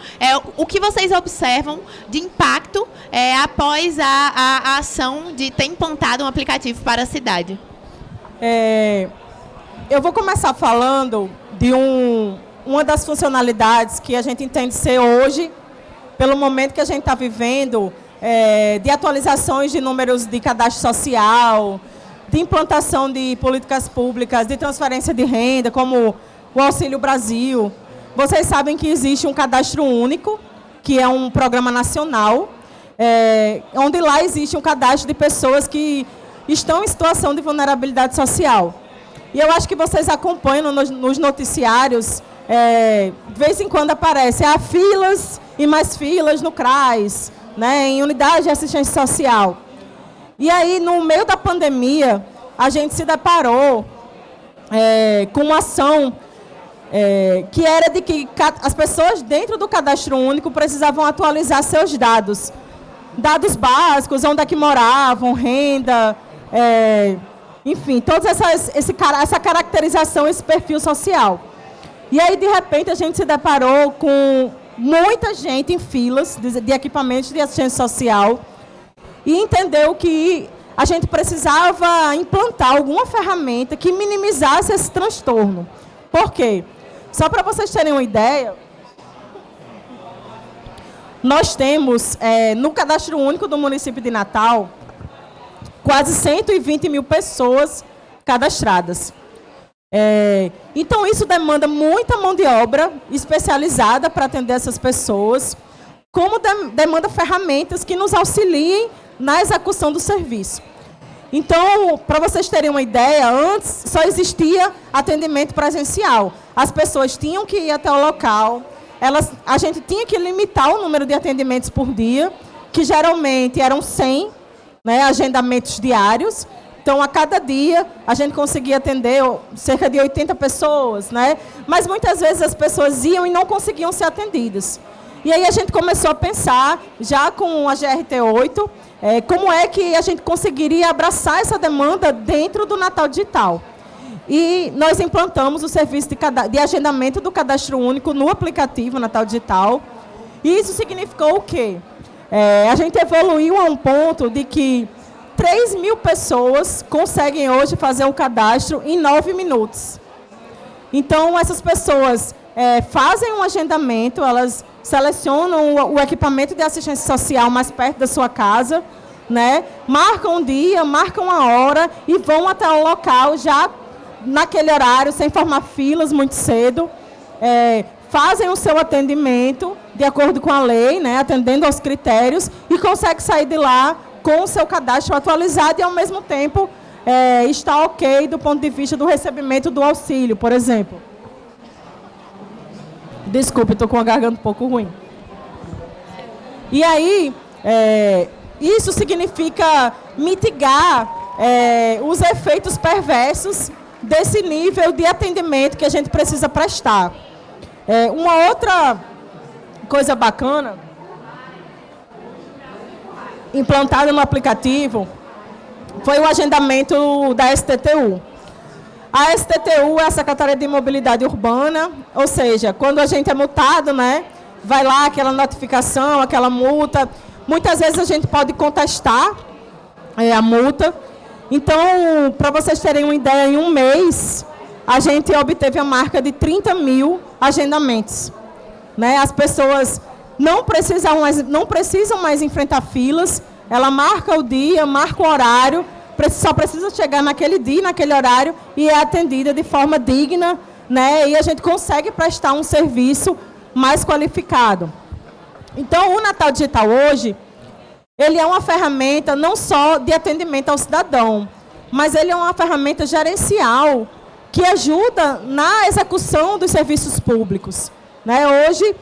o que vocês observam de impacto após a ação de ter implantado um aplicativo para a cidade? Eu vou começar falando de uma das funcionalidades que a gente entende ser hoje, pelo momento que a gente está vivendo, de atualizações de números de cadastro social, de implantação de políticas públicas, de transferência de renda, como o Auxílio Brasil. Vocês sabem que existe um cadastro único, que é um programa nacional, onde lá existe um cadastro de pessoas que estão em situação de vulnerabilidade social. E eu acho que vocês acompanham nos noticiários, de vez em quando aparece filas e mais filas no CRAS, né, em unidade de assistência social. E aí, no meio da pandemia, a gente se deparou com uma ação que era de que as pessoas dentro do cadastro único precisavam atualizar seus dados básicos, onde é que moravam, renda, enfim, toda essa caracterização, esse perfil social. E aí, de repente, a gente se deparou com muita gente em filas de equipamentos de assistência social e entendeu que a gente precisava implantar alguma ferramenta que minimizasse esse transtorno. Por quê? Só para vocês terem uma ideia, nós temos, no Cadastro Único do município de Natal, quase 120 mil pessoas cadastradas. Então, isso demanda muita mão de obra especializada para atender essas pessoas, como demanda ferramentas que nos auxiliem na execução do serviço. Então, para vocês terem uma ideia, antes só existia atendimento presencial. As pessoas tinham que ir até o local, a gente tinha que limitar o número de atendimentos por dia, que geralmente eram 100, né, agendamentos diários. Então, a cada dia, a gente conseguia atender cerca de 80 pessoas, né? Mas muitas vezes as pessoas iam e não conseguiam ser atendidas. E aí a gente começou a pensar, já com a GRT8, como é que a gente conseguiria abraçar essa demanda dentro do Natal Digital. E nós implantamos o serviço de agendamento do Cadastro Único no aplicativo Natal Digital. E isso significou o quê? A gente evoluiu a um ponto de que 3 mil pessoas conseguem hoje fazer um cadastro em 9 minutos. Então, essas pessoas fazem um agendamento, elas selecionam o equipamento de assistência social mais perto da sua casa, né? Marcam um dia, marcam a hora e vão até o local já naquele horário, sem formar filas muito cedo. Fazem o seu atendimento de acordo com a lei, né? Atendendo aos critérios, e conseguem sair de lá com o seu cadastro atualizado e, ao mesmo tempo, está ok do ponto de vista do recebimento do auxílio, por exemplo. Desculpe, estou com a garganta um pouco ruim. E aí, isso significa mitigar os efeitos perversos desse nível de atendimento que a gente precisa prestar. Uma outra coisa bacana implantada no aplicativo foi o agendamento da STTU. A STTU é a Secretaria de Mobilidade Urbana, ou seja, quando a gente é multado, né, vai lá aquela notificação, aquela multa. Muitas vezes a gente pode contestar a multa. Então, para vocês terem uma ideia, em um mês, a gente obteve a marca de 30 mil agendamentos. Né? As pessoas não precisam mais enfrentar filas, ela marca o dia, marca o horário, só precisa chegar naquele dia, naquele horário, e é atendida de forma digna, né? E a gente consegue prestar um serviço mais qualificado. Então, o Natal Digital hoje, ele é uma ferramenta não só de atendimento ao cidadão, mas ele é uma ferramenta gerencial que ajuda na execução dos serviços públicos. Né? Hoje,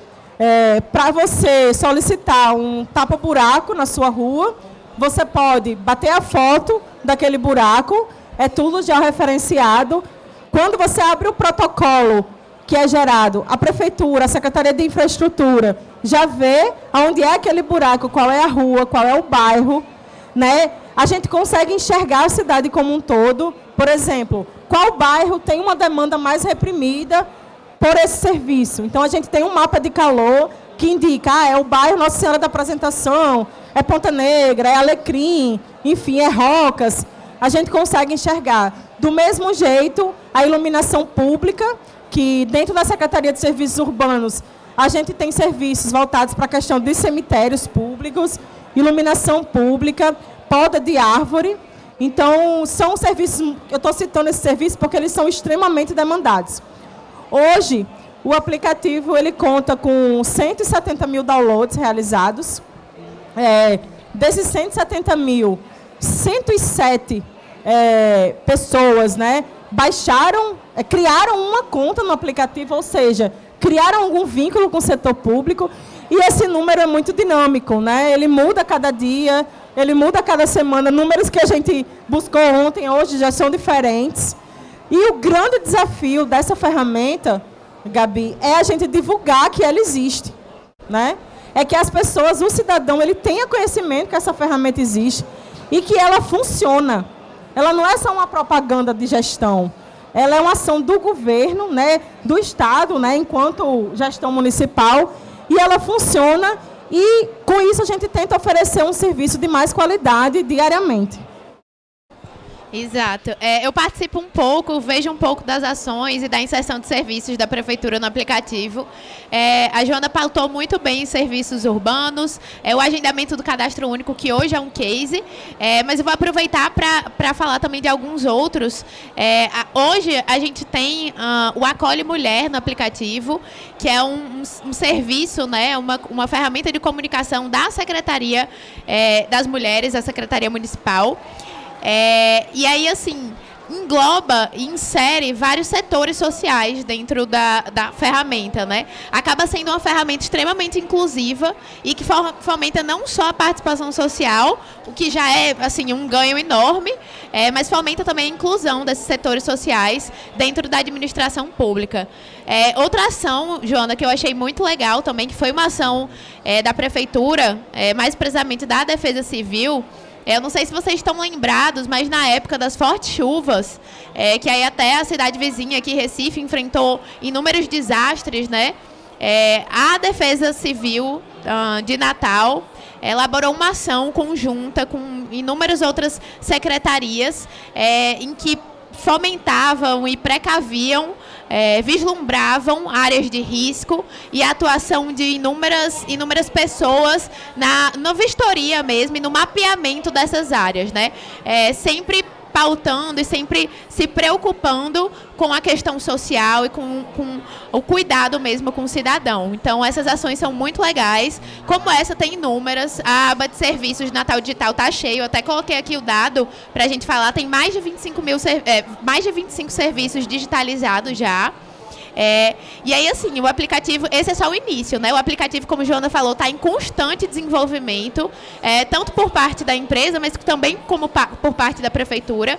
para você solicitar um tapa-buraco na sua rua, você pode bater a foto daquele buraco, é tudo já referenciado. Quando você abre o protocolo que é gerado, a Prefeitura, a Secretaria de Infraestrutura, já vê onde é aquele buraco, qual é a rua, qual é o bairro. Né? A gente consegue enxergar a cidade como um todo. Por exemplo, qual bairro tem uma demanda mais reprimida por esse serviço. Então, a gente tem um mapa de calor que indica, é o bairro Nossa Senhora da Apresentação, é Ponta Negra, é Alecrim, enfim, é Rocas. A gente consegue enxergar. Do mesmo jeito, a iluminação pública, que dentro da Secretaria de Serviços Urbanos, a gente tem serviços voltados para a questão de cemitérios públicos, iluminação pública, poda de árvore. Então, são serviços, eu estou citando esses serviços porque eles são extremamente demandados. Hoje, o aplicativo ele conta com 170 mil downloads realizados. Desses 170 mil, 107 pessoas, né, baixaram, criaram uma conta no aplicativo, ou seja, criaram algum vínculo com o setor público, e esse número é muito dinâmico, né? Ele muda a cada dia, ele muda a cada semana. Números que a gente buscou ontem, hoje já são diferentes. E o grande desafio dessa ferramenta, Gabi, é a gente divulgar que ela existe. Né? É que as pessoas, o cidadão, ele tenha conhecimento que essa ferramenta existe e que ela funciona. ela não é só uma propaganda de gestão, ela é uma ação do governo, né, do Estado, né, enquanto gestão municipal, e ela funciona, e com isso a gente tenta oferecer um serviço de mais qualidade diariamente. Exato. Eu participo um pouco, vejo um pouco das ações e da inserção de serviços da Prefeitura no aplicativo. A Joana pautou muito bem os serviços urbanos, o agendamento do cadastro único, que hoje é um case, mas eu vou aproveitar para falar também de alguns outros. Hoje a gente tem o Acolhe Mulher no aplicativo, que é um serviço, né, uma ferramenta de comunicação da Secretaria das Mulheres, a Secretaria Municipal. E aí, assim, engloba e insere vários setores sociais dentro da ferramenta, né? Acaba sendo uma ferramenta extremamente inclusiva e que fomenta não só a participação social, o que já é, assim, um ganho enorme, mas fomenta também a inclusão desses setores sociais dentro da administração pública. Outra ação, Joana, que eu achei muito legal também, que foi uma ação da Prefeitura, mais precisamente da Defesa Civil. Eu não sei se vocês estão lembrados, mas na época das fortes chuvas, que aí até a cidade vizinha aqui, Recife, enfrentou inúmeros desastres, né? A Defesa Civil de Natal elaborou uma ação conjunta com inúmeras outras secretarias em que fomentavam e precaviam, vislumbravam áreas de risco e a atuação de inúmeras pessoas na vistoria mesmo e no mapeamento dessas áreas, né? Sempre pautando e sempre se preocupando com a questão social e com o cuidado mesmo com o cidadão. Então, essas ações são muito legais. Como essa, tem inúmeras. A aba de serviços de Natal Digital está cheia. Eu até coloquei aqui o dado para a gente falar. Tem mais de 25 serviços digitalizados já. E aí, assim, o aplicativo, esse é só o início, né? O aplicativo, como a Joana falou, está em constante desenvolvimento, tanto por parte da empresa, mas também como por parte da Prefeitura.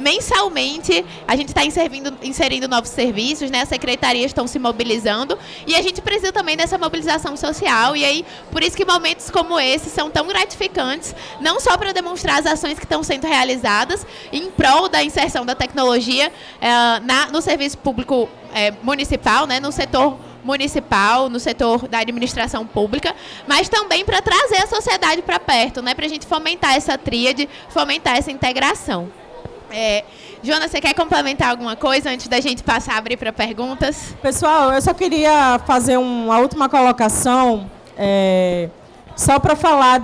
Mensalmente, a gente está inserindo novos serviços, né? As secretarias estão se mobilizando e a gente precisa também dessa mobilização social. E aí, por isso que momentos como esse são tão gratificantes, não só para demonstrar as ações que estão sendo realizadas em prol da inserção da tecnologia no serviço público municipal, né, no setor municipal, no setor da administração pública, mas também para trazer a sociedade para perto, né, para a gente fomentar essa tríade, fomentar essa integração. Joana, você quer complementar alguma coisa antes da gente passar a abrir para perguntas? Pessoal, eu só queria fazer uma última colocação, só para falar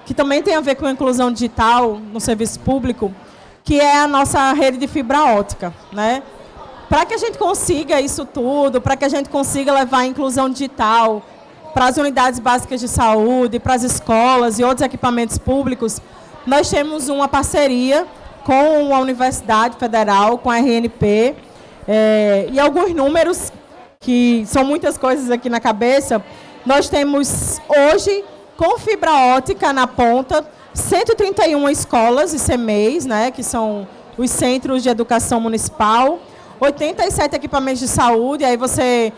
que também tem a ver com a inclusão digital no serviço público, que é a nossa rede de fibra ótica, né? Para que a gente consiga isso tudo, para que a gente consiga levar a inclusão digital para as unidades básicas de saúde, para as escolas e outros equipamentos públicos, nós temos uma parceria com a Universidade Federal, com a RNP, e alguns números, que são muitas coisas aqui na cabeça. Nós temos hoje, com fibra ótica na ponta, 131 escolas e CMEs, né, que são os Centros de Educação Municipal, 87 equipamentos de saúde, aí você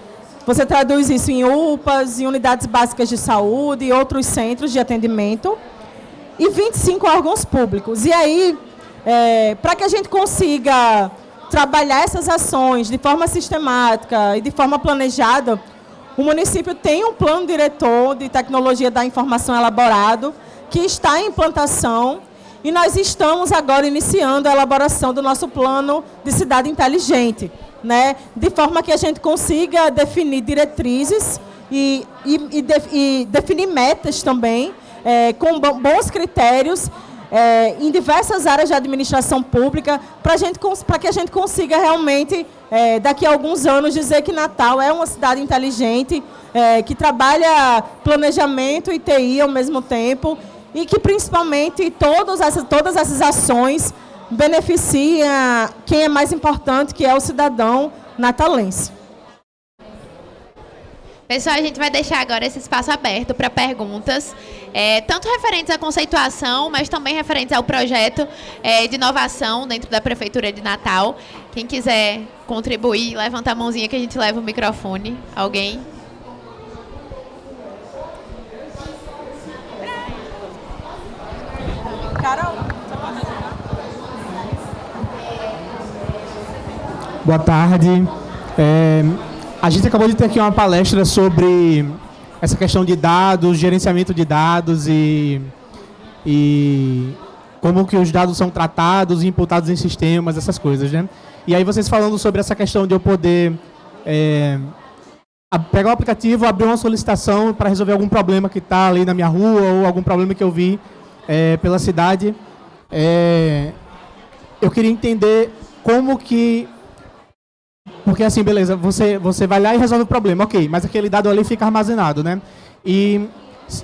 traduz isso em UPAs, em unidades básicas de saúde e outros centros de atendimento, e 25 órgãos públicos. E aí, para que a gente consiga trabalhar essas ações de forma sistemática e de forma planejada, o município tem um plano diretor de tecnologia da informação elaborado, que está em implantação. E nós estamos agora iniciando a elaboração do nosso plano de cidade inteligente, né? De forma que a gente consiga definir diretrizes e definir metas também, com bons critérios, em diversas áreas de administração pública, para que a gente consiga realmente, daqui a alguns anos, dizer que Natal é uma cidade inteligente, que trabalha planejamento e TI ao mesmo tempo, e que, principalmente, todas essas ações beneficiam quem é mais importante, que é o cidadão natalense. Pessoal, a gente vai deixar agora esse espaço aberto para perguntas, tanto referentes à conceituação, mas também referentes ao projeto de inovação dentro da Prefeitura de Natal. Quem quiser contribuir, levanta a mãozinha que a gente leva o microfone. Alguém? Carol. Boa tarde. A gente acabou de ter aqui uma palestra sobre essa questão de dados, gerenciamento de dados e como que os dados são tratados e imputados em sistemas, essas coisas, né? E aí vocês falando sobre essa questão de eu poder pegar o aplicativo, abrir uma solicitação para resolver algum problema que está ali na minha rua ou algum problema que eu vi pela cidade. Eu queria entender como que... Porque assim, beleza, você vai lá e resolve o problema, ok, mas aquele dado ali fica armazenado, né? E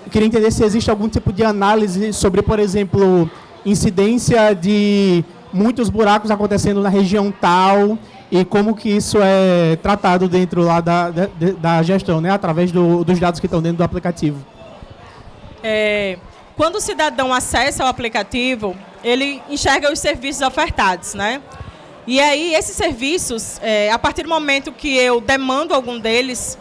eu queria entender se existe algum tipo de análise sobre, por exemplo, incidência de muitos buracos acontecendo na região tal e como que isso é tratado dentro lá da gestão, né? Através dos dados que estão dentro do aplicativo. Quando o cidadão acessa o aplicativo, ele enxerga os serviços ofertados, né? E aí, esses serviços, a partir do momento que eu demando algum deles,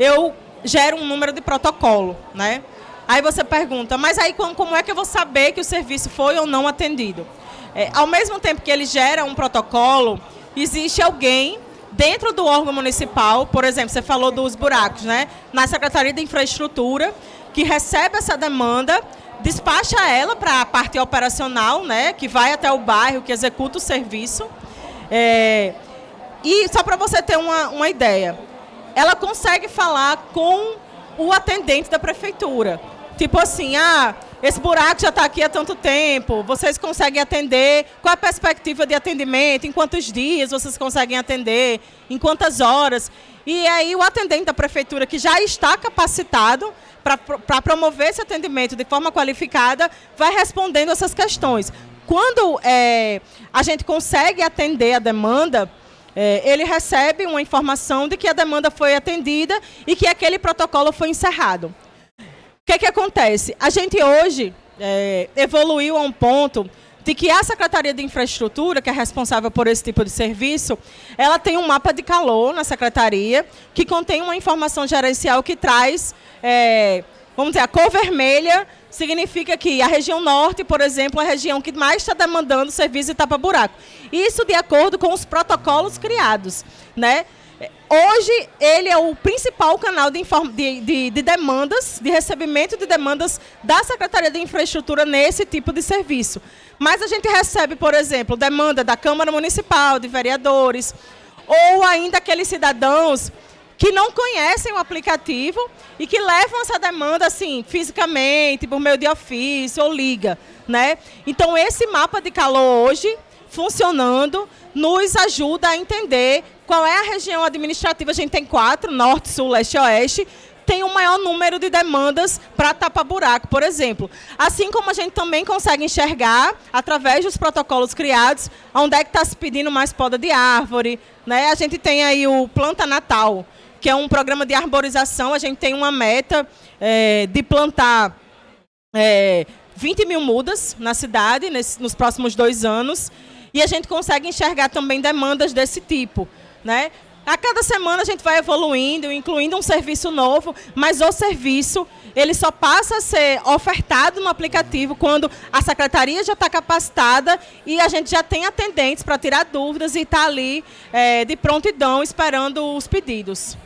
eu gero um número de protocolo, né? Aí você pergunta, mas aí como é que eu vou saber que o serviço foi ou não atendido? Ao mesmo tempo que ele gera um protocolo, existe alguém dentro do órgão municipal, por exemplo, você falou dos buracos, né? Na Secretaria de Infraestrutura, que recebe essa demanda, despacha ela para a parte operacional, né? Que vai até o bairro, que executa o serviço. E só para você ter uma ideia, ela consegue falar com o atendente da prefeitura. Tipo assim, esse buraco já está aqui há tanto tempo, vocês conseguem atender? Qual a perspectiva de atendimento? Em quantos dias vocês conseguem atender? Em quantas horas? E aí o atendente da prefeitura, que já está capacitado para promover esse atendimento de forma qualificada, vai respondendo essas questões. Quando a gente consegue atender a demanda, ele recebe uma informação de que a demanda foi atendida e que aquele protocolo foi encerrado. O que acontece? A gente hoje evoluiu a um ponto de que a Secretaria de Infraestrutura, que é responsável por esse tipo de serviço, ela tem um mapa de calor na Secretaria, que contém uma informação gerencial que traz, vamos dizer, a cor vermelha significa que a região norte, por exemplo, é a região que mais está demandando serviço de tapa-buraco. Isso de acordo com os protocolos criados, né? Hoje, ele é o principal canal de demandas, de recebimento de demandas da Secretaria de Infraestrutura nesse tipo de serviço. Mas a gente recebe, por exemplo, demanda da Câmara Municipal, de vereadores, ou ainda aqueles cidadãos que não conhecem o aplicativo e que levam essa demanda assim, fisicamente, por meio de ofício ou liga, né? Então, esse mapa de calor hoje, funcionando, nos ajuda a entender qual é a região administrativa. A gente tem 4, norte, sul, leste e oeste, tem um maior número de demandas para tapa-buraco, por exemplo. Assim como a gente também consegue enxergar, através dos protocolos criados, onde é que está se pedindo mais poda de árvore, né? A gente tem aí o Planta Natal, que é um programa de arborização. A gente tem uma meta de plantar 20 mil mudas na cidade nos próximos 2 anos. E a gente consegue enxergar também demandas desse tipo, né? A cada semana a gente vai evoluindo, incluindo um serviço novo, mas o serviço ele só passa a ser ofertado no aplicativo quando a secretaria já está capacitada e a gente já tem atendentes para tirar dúvidas e está ali de prontidão esperando os pedidos.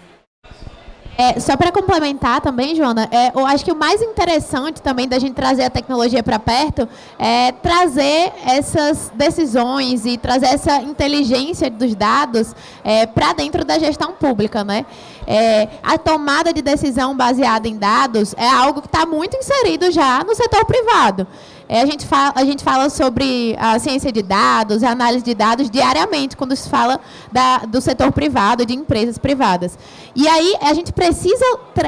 Só para complementar também, Joana, eu acho que o mais interessante também da gente trazer a tecnologia para perto é trazer essas decisões e trazer essa inteligência dos dados para dentro da gestão pública, né? A tomada de decisão baseada em dados é algo que está muito inserido já no setor privado. A gente fala sobre a ciência de dados, a análise de dados diariamente, quando se fala do setor privado, de empresas privadas. E aí a gente precisa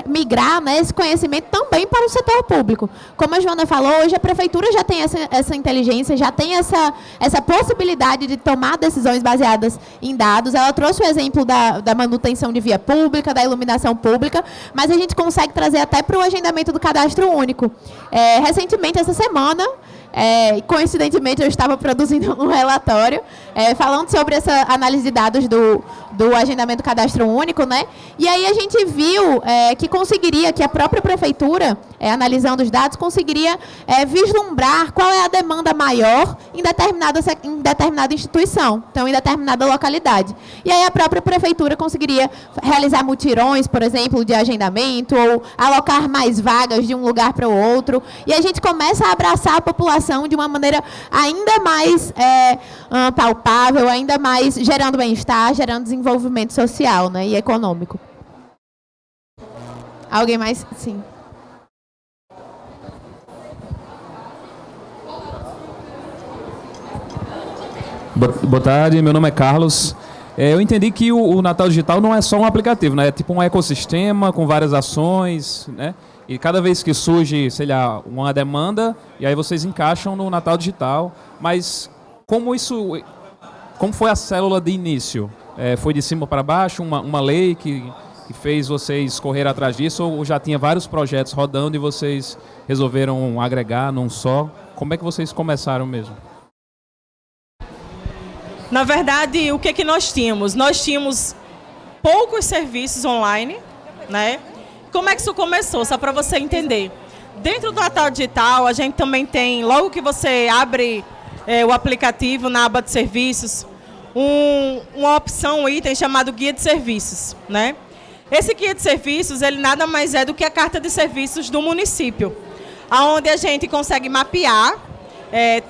migrar, né, esse conhecimento também para o setor público. Como a Joana falou, hoje a prefeitura já tem essa inteligência, já tem essa possibilidade de tomar decisões baseadas em dados. Ela trouxe o exemplo da manutenção de via pública, da iluminação pública, mas a gente consegue trazer até para o agendamento do cadastro único. Recentemente, essa semana, coincidentemente, eu estava produzindo um relatório falando sobre essa análise de dados do agendamento do cadastro único, né? E aí a gente viu que a própria prefeitura, analisando os dados, conseguiria vislumbrar qual é a demanda maior em determinada instituição, então em determinada localidade. E aí a própria prefeitura conseguiria realizar mutirões, por exemplo, de agendamento, ou alocar mais vagas de um lugar para o outro. E a gente começa a abraçar a população de uma maneira ainda mais palpável, ainda mais gerando bem-estar, gerando desenvolvimento social, né, e econômico. Alguém mais? Sim. Boa tarde, meu nome é Carlos. Eu entendi que o Natal Digital não é só um aplicativo, né? É tipo um ecossistema com várias ações, né? E cada vez que surge, sei lá, uma demanda, e aí vocês encaixam no Natal Digital. Mas como foi a célula de início? Foi de cima para baixo, uma lei que fez vocês correr atrás disso, ou já tinha vários projetos rodando e vocês resolveram agregar num só? Como é que vocês começaram mesmo? Na verdade, o que nós tínhamos? Nós tínhamos poucos serviços online, né? Como é que isso começou? Só para você entender. Dentro do Natal Digital, a gente também tem, logo que você abre o aplicativo na aba de serviços, uma opção, um item chamado Guia de Serviços, né? Esse Guia de Serviços, ele nada mais é do que a carta de serviços do município, onde a gente consegue mapear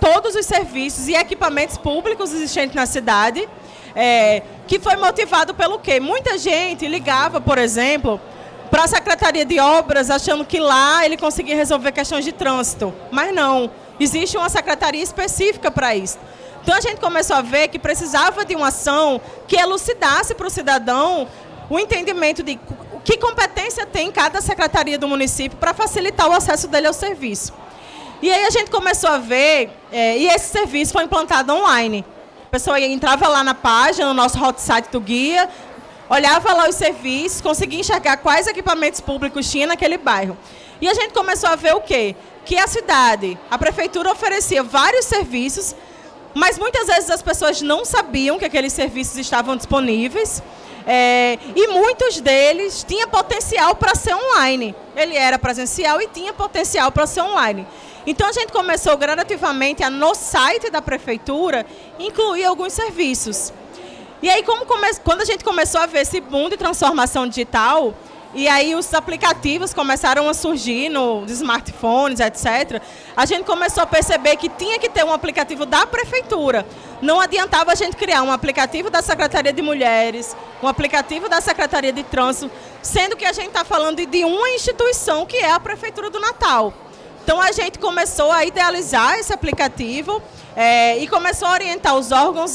todos os serviços e equipamentos públicos existentes na cidade, que foi motivado pelo quê? Muita gente ligava, por exemplo, para a Secretaria de Obras, achando que lá ele conseguia resolver questões de trânsito. Mas não, existe uma secretaria específica para isso. Então a gente começou a ver que precisava de uma ação que elucidasse para o cidadão o entendimento de que competência tem cada secretaria do município para facilitar o acesso dele ao serviço. E aí a gente começou a ver, e esse serviço foi implantado online. A pessoa entrava lá na página, no nosso hot site do guia, olhava lá os serviços, conseguia enxergar quais equipamentos públicos tinha naquele bairro. E a gente começou a ver o quê? Que a cidade, a prefeitura oferecia vários serviços, mas muitas vezes as pessoas não sabiam que aqueles serviços estavam disponíveis, e muitos deles tinham potencial para ser online. Ele era presencial e tinha potencial para ser online. Então, a gente começou gradativamente no site da prefeitura, incluir alguns serviços. E aí, quando a gente começou a ver esse boom de transformação digital, e aí os aplicativos começaram a surgir nos smartphones, etc., a gente começou a perceber que tinha que ter um aplicativo da prefeitura. Não adiantava a gente criar um aplicativo da Secretaria de Mulheres, um aplicativo da Secretaria de Trânsito, sendo que a gente está falando de uma instituição que é a Prefeitura do Natal. Então, a gente começou a idealizar esse aplicativo e começou a orientar os órgãos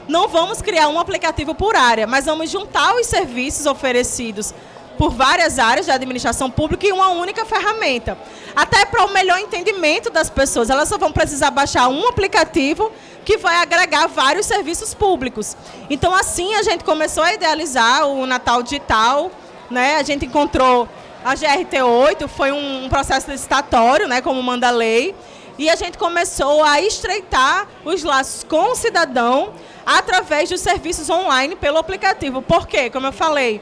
não vamos criar um aplicativo por área, mas vamos juntar os serviços oferecidos por várias áreas da administração pública em uma única ferramenta. Até para o melhor entendimento das pessoas, elas só vão precisar baixar um aplicativo que vai agregar vários serviços públicos. Então, assim, a gente começou a idealizar o Natal Digital, né? A gente encontrou a GRT8, foi um processo licitatório, né, como manda a lei, e a gente começou a estreitar os laços com o cidadão através dos serviços online pelo aplicativo. Por quê? Como eu falei,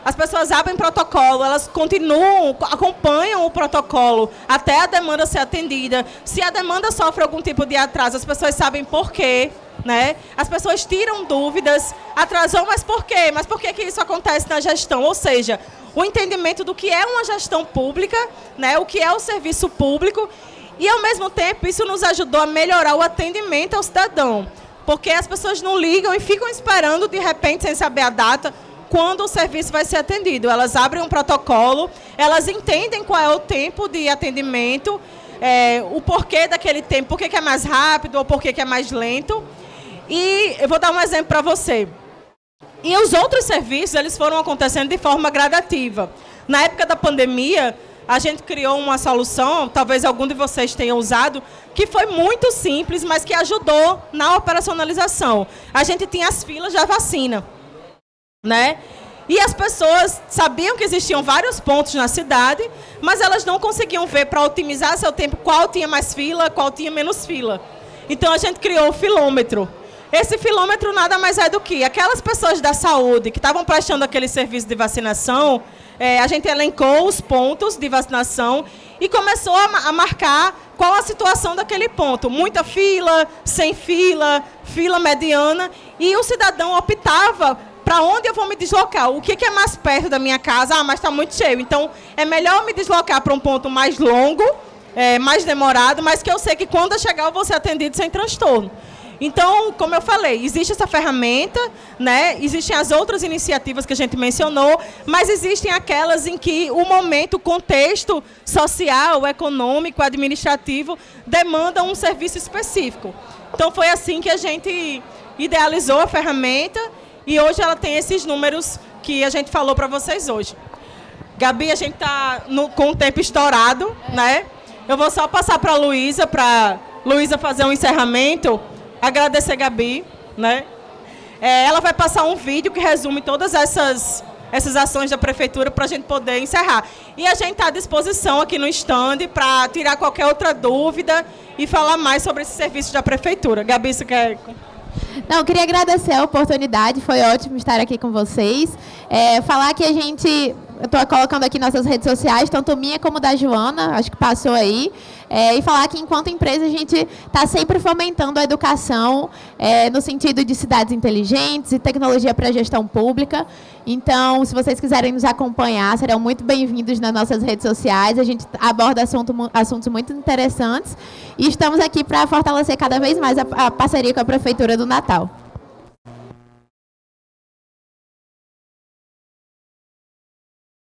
as pessoas abrem protocolo, elas continuam, acompanham o protocolo até a demanda ser atendida. Se a demanda sofre algum tipo de atraso, as pessoas sabem por quê, né? As pessoas tiram dúvidas, atrasou, mas por quê? Mas por que isso acontece na gestão? Ou seja, o entendimento do que é uma gestão pública, né? O que é o serviço público, e, ao mesmo tempo, isso nos ajudou a melhorar o atendimento ao cidadão, porque as pessoas não ligam e ficam esperando, de repente, sem saber a data, quando o serviço vai ser atendido. Elas abrem um protocolo, elas entendem qual é o tempo de atendimento, o porquê daquele tempo, por que é mais rápido ou por que é mais lento. E eu vou dar um exemplo para você. E os outros serviços, eles foram acontecendo de forma gradativa. Na época da pandemia, a gente criou uma solução, talvez algum de vocês tenha usado, que foi muito simples, mas que ajudou na operacionalização. A gente tinha as filas da vacina, né? E as pessoas sabiam que existiam vários pontos na cidade, mas elas não conseguiam ver, para otimizar seu tempo, qual tinha mais fila, qual tinha menos fila. Então, a gente criou o filômetro. Esse filômetro nada mais é do que aquelas pessoas da saúde que estavam prestando aquele serviço de vacinação, a gente elencou os pontos de vacinação e começou a marcar qual a situação daquele ponto. Muita fila, sem fila, fila mediana, e o cidadão optava para onde eu vou me deslocar. O que é mais perto da minha casa? Ah, mas está muito cheio. Então, é melhor me deslocar para um ponto mais longo, mais demorado, mas que eu sei que quando eu chegar eu vou ser atendido sem transtorno. Então, como eu falei, existe essa ferramenta, né? Existem as outras iniciativas que a gente mencionou, mas existem aquelas em que o momento, o contexto social, econômico, administrativo, demanda um serviço específico. Então, foi assim que a gente idealizou a ferramenta e hoje ela tem esses números que a gente falou para vocês hoje. Gabi, a gente está com o tempo estourado, né? Eu vou só passar para a Luísa fazer um encerramento. Agradecer a Gabi, né? Ela vai passar um vídeo que resume todas essas ações da Prefeitura para a gente poder encerrar. E a gente está à disposição aqui no stand para tirar qualquer outra dúvida e falar mais sobre esse serviço da Prefeitura. Gabi, você quer... Não, eu queria agradecer a oportunidade, foi ótimo estar aqui com vocês. Falar que eu estou colocando aqui nossas redes sociais, tanto minha como da Joana, acho que passou aí. E falar que, enquanto empresa, a gente está sempre fomentando a educação no sentido de cidades inteligentes e tecnologia para a gestão pública. Então, se vocês quiserem nos acompanhar, serão muito bem-vindos nas nossas redes sociais. A gente aborda assuntos muito interessantes e estamos aqui para fortalecer cada vez mais a parceria com a Prefeitura do Natal.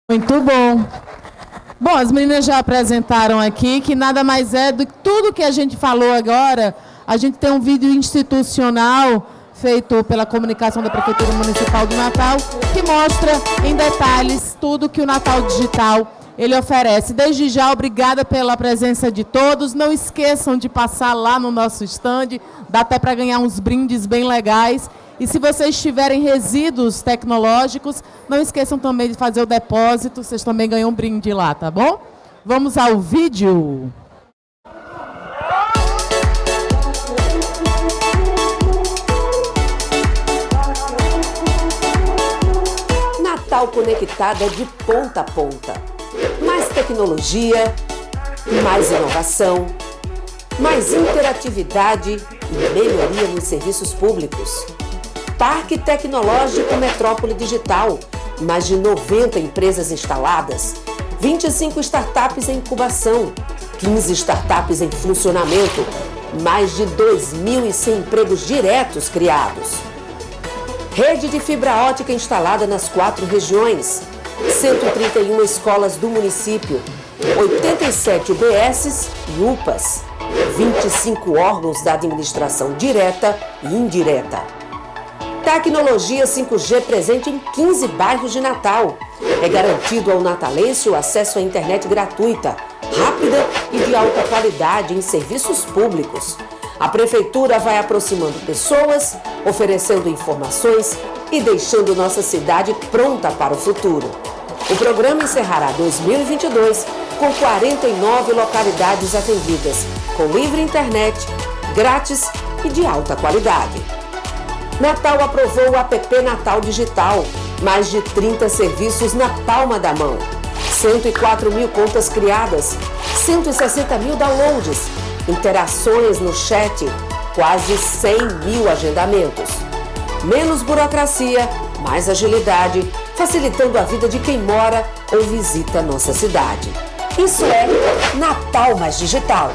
Muito bom. Bom, as meninas já apresentaram aqui que nada mais é do que tudo que a gente falou agora. A gente tem um vídeo institucional feito pela comunicação da Prefeitura Municipal do Natal que mostra em detalhes tudo que o Natal Digital ele oferece. Desde já, obrigada pela presença de todos. Não esqueçam de passar lá no nosso stand, dá até para ganhar uns brindes bem legais. E se vocês tiverem resíduos tecnológicos, não esqueçam também de fazer o depósito, vocês também ganham um brinde lá, tá bom? Vamos ao vídeo. Natal conectada de ponta a ponta. Mais tecnologia, mais inovação, mais interatividade e melhoria nos serviços públicos. Parque Tecnológico Metrópole Digital, mais de 90 empresas instaladas, 25 startups em incubação, 15 startups em funcionamento, mais de 2.100 empregos diretos criados. Rede de fibra ótica instalada nas 4 regiões, 131 escolas do município, 87 UBSs e UPAs, 25 órgãos da administração direta e indireta. Tecnologia 5G presente em 15 bairros de Natal. É garantido ao natalense o acesso à internet gratuita, rápida e de alta qualidade em serviços públicos. A Prefeitura vai aproximando pessoas, oferecendo informações e deixando nossa cidade pronta para o futuro. O programa encerrará 2022 com 49 localidades atendidas, com livre internet, grátis e de alta qualidade. Natal aprovou o app Natal Digital, mais de 30 serviços na palma da mão, 104 mil contas criadas, 160 mil downloads, interações no chat, quase 100 mil agendamentos. Menos burocracia, mais agilidade, facilitando a vida de quem mora ou visita nossa cidade. Isso é Natal mais Digital.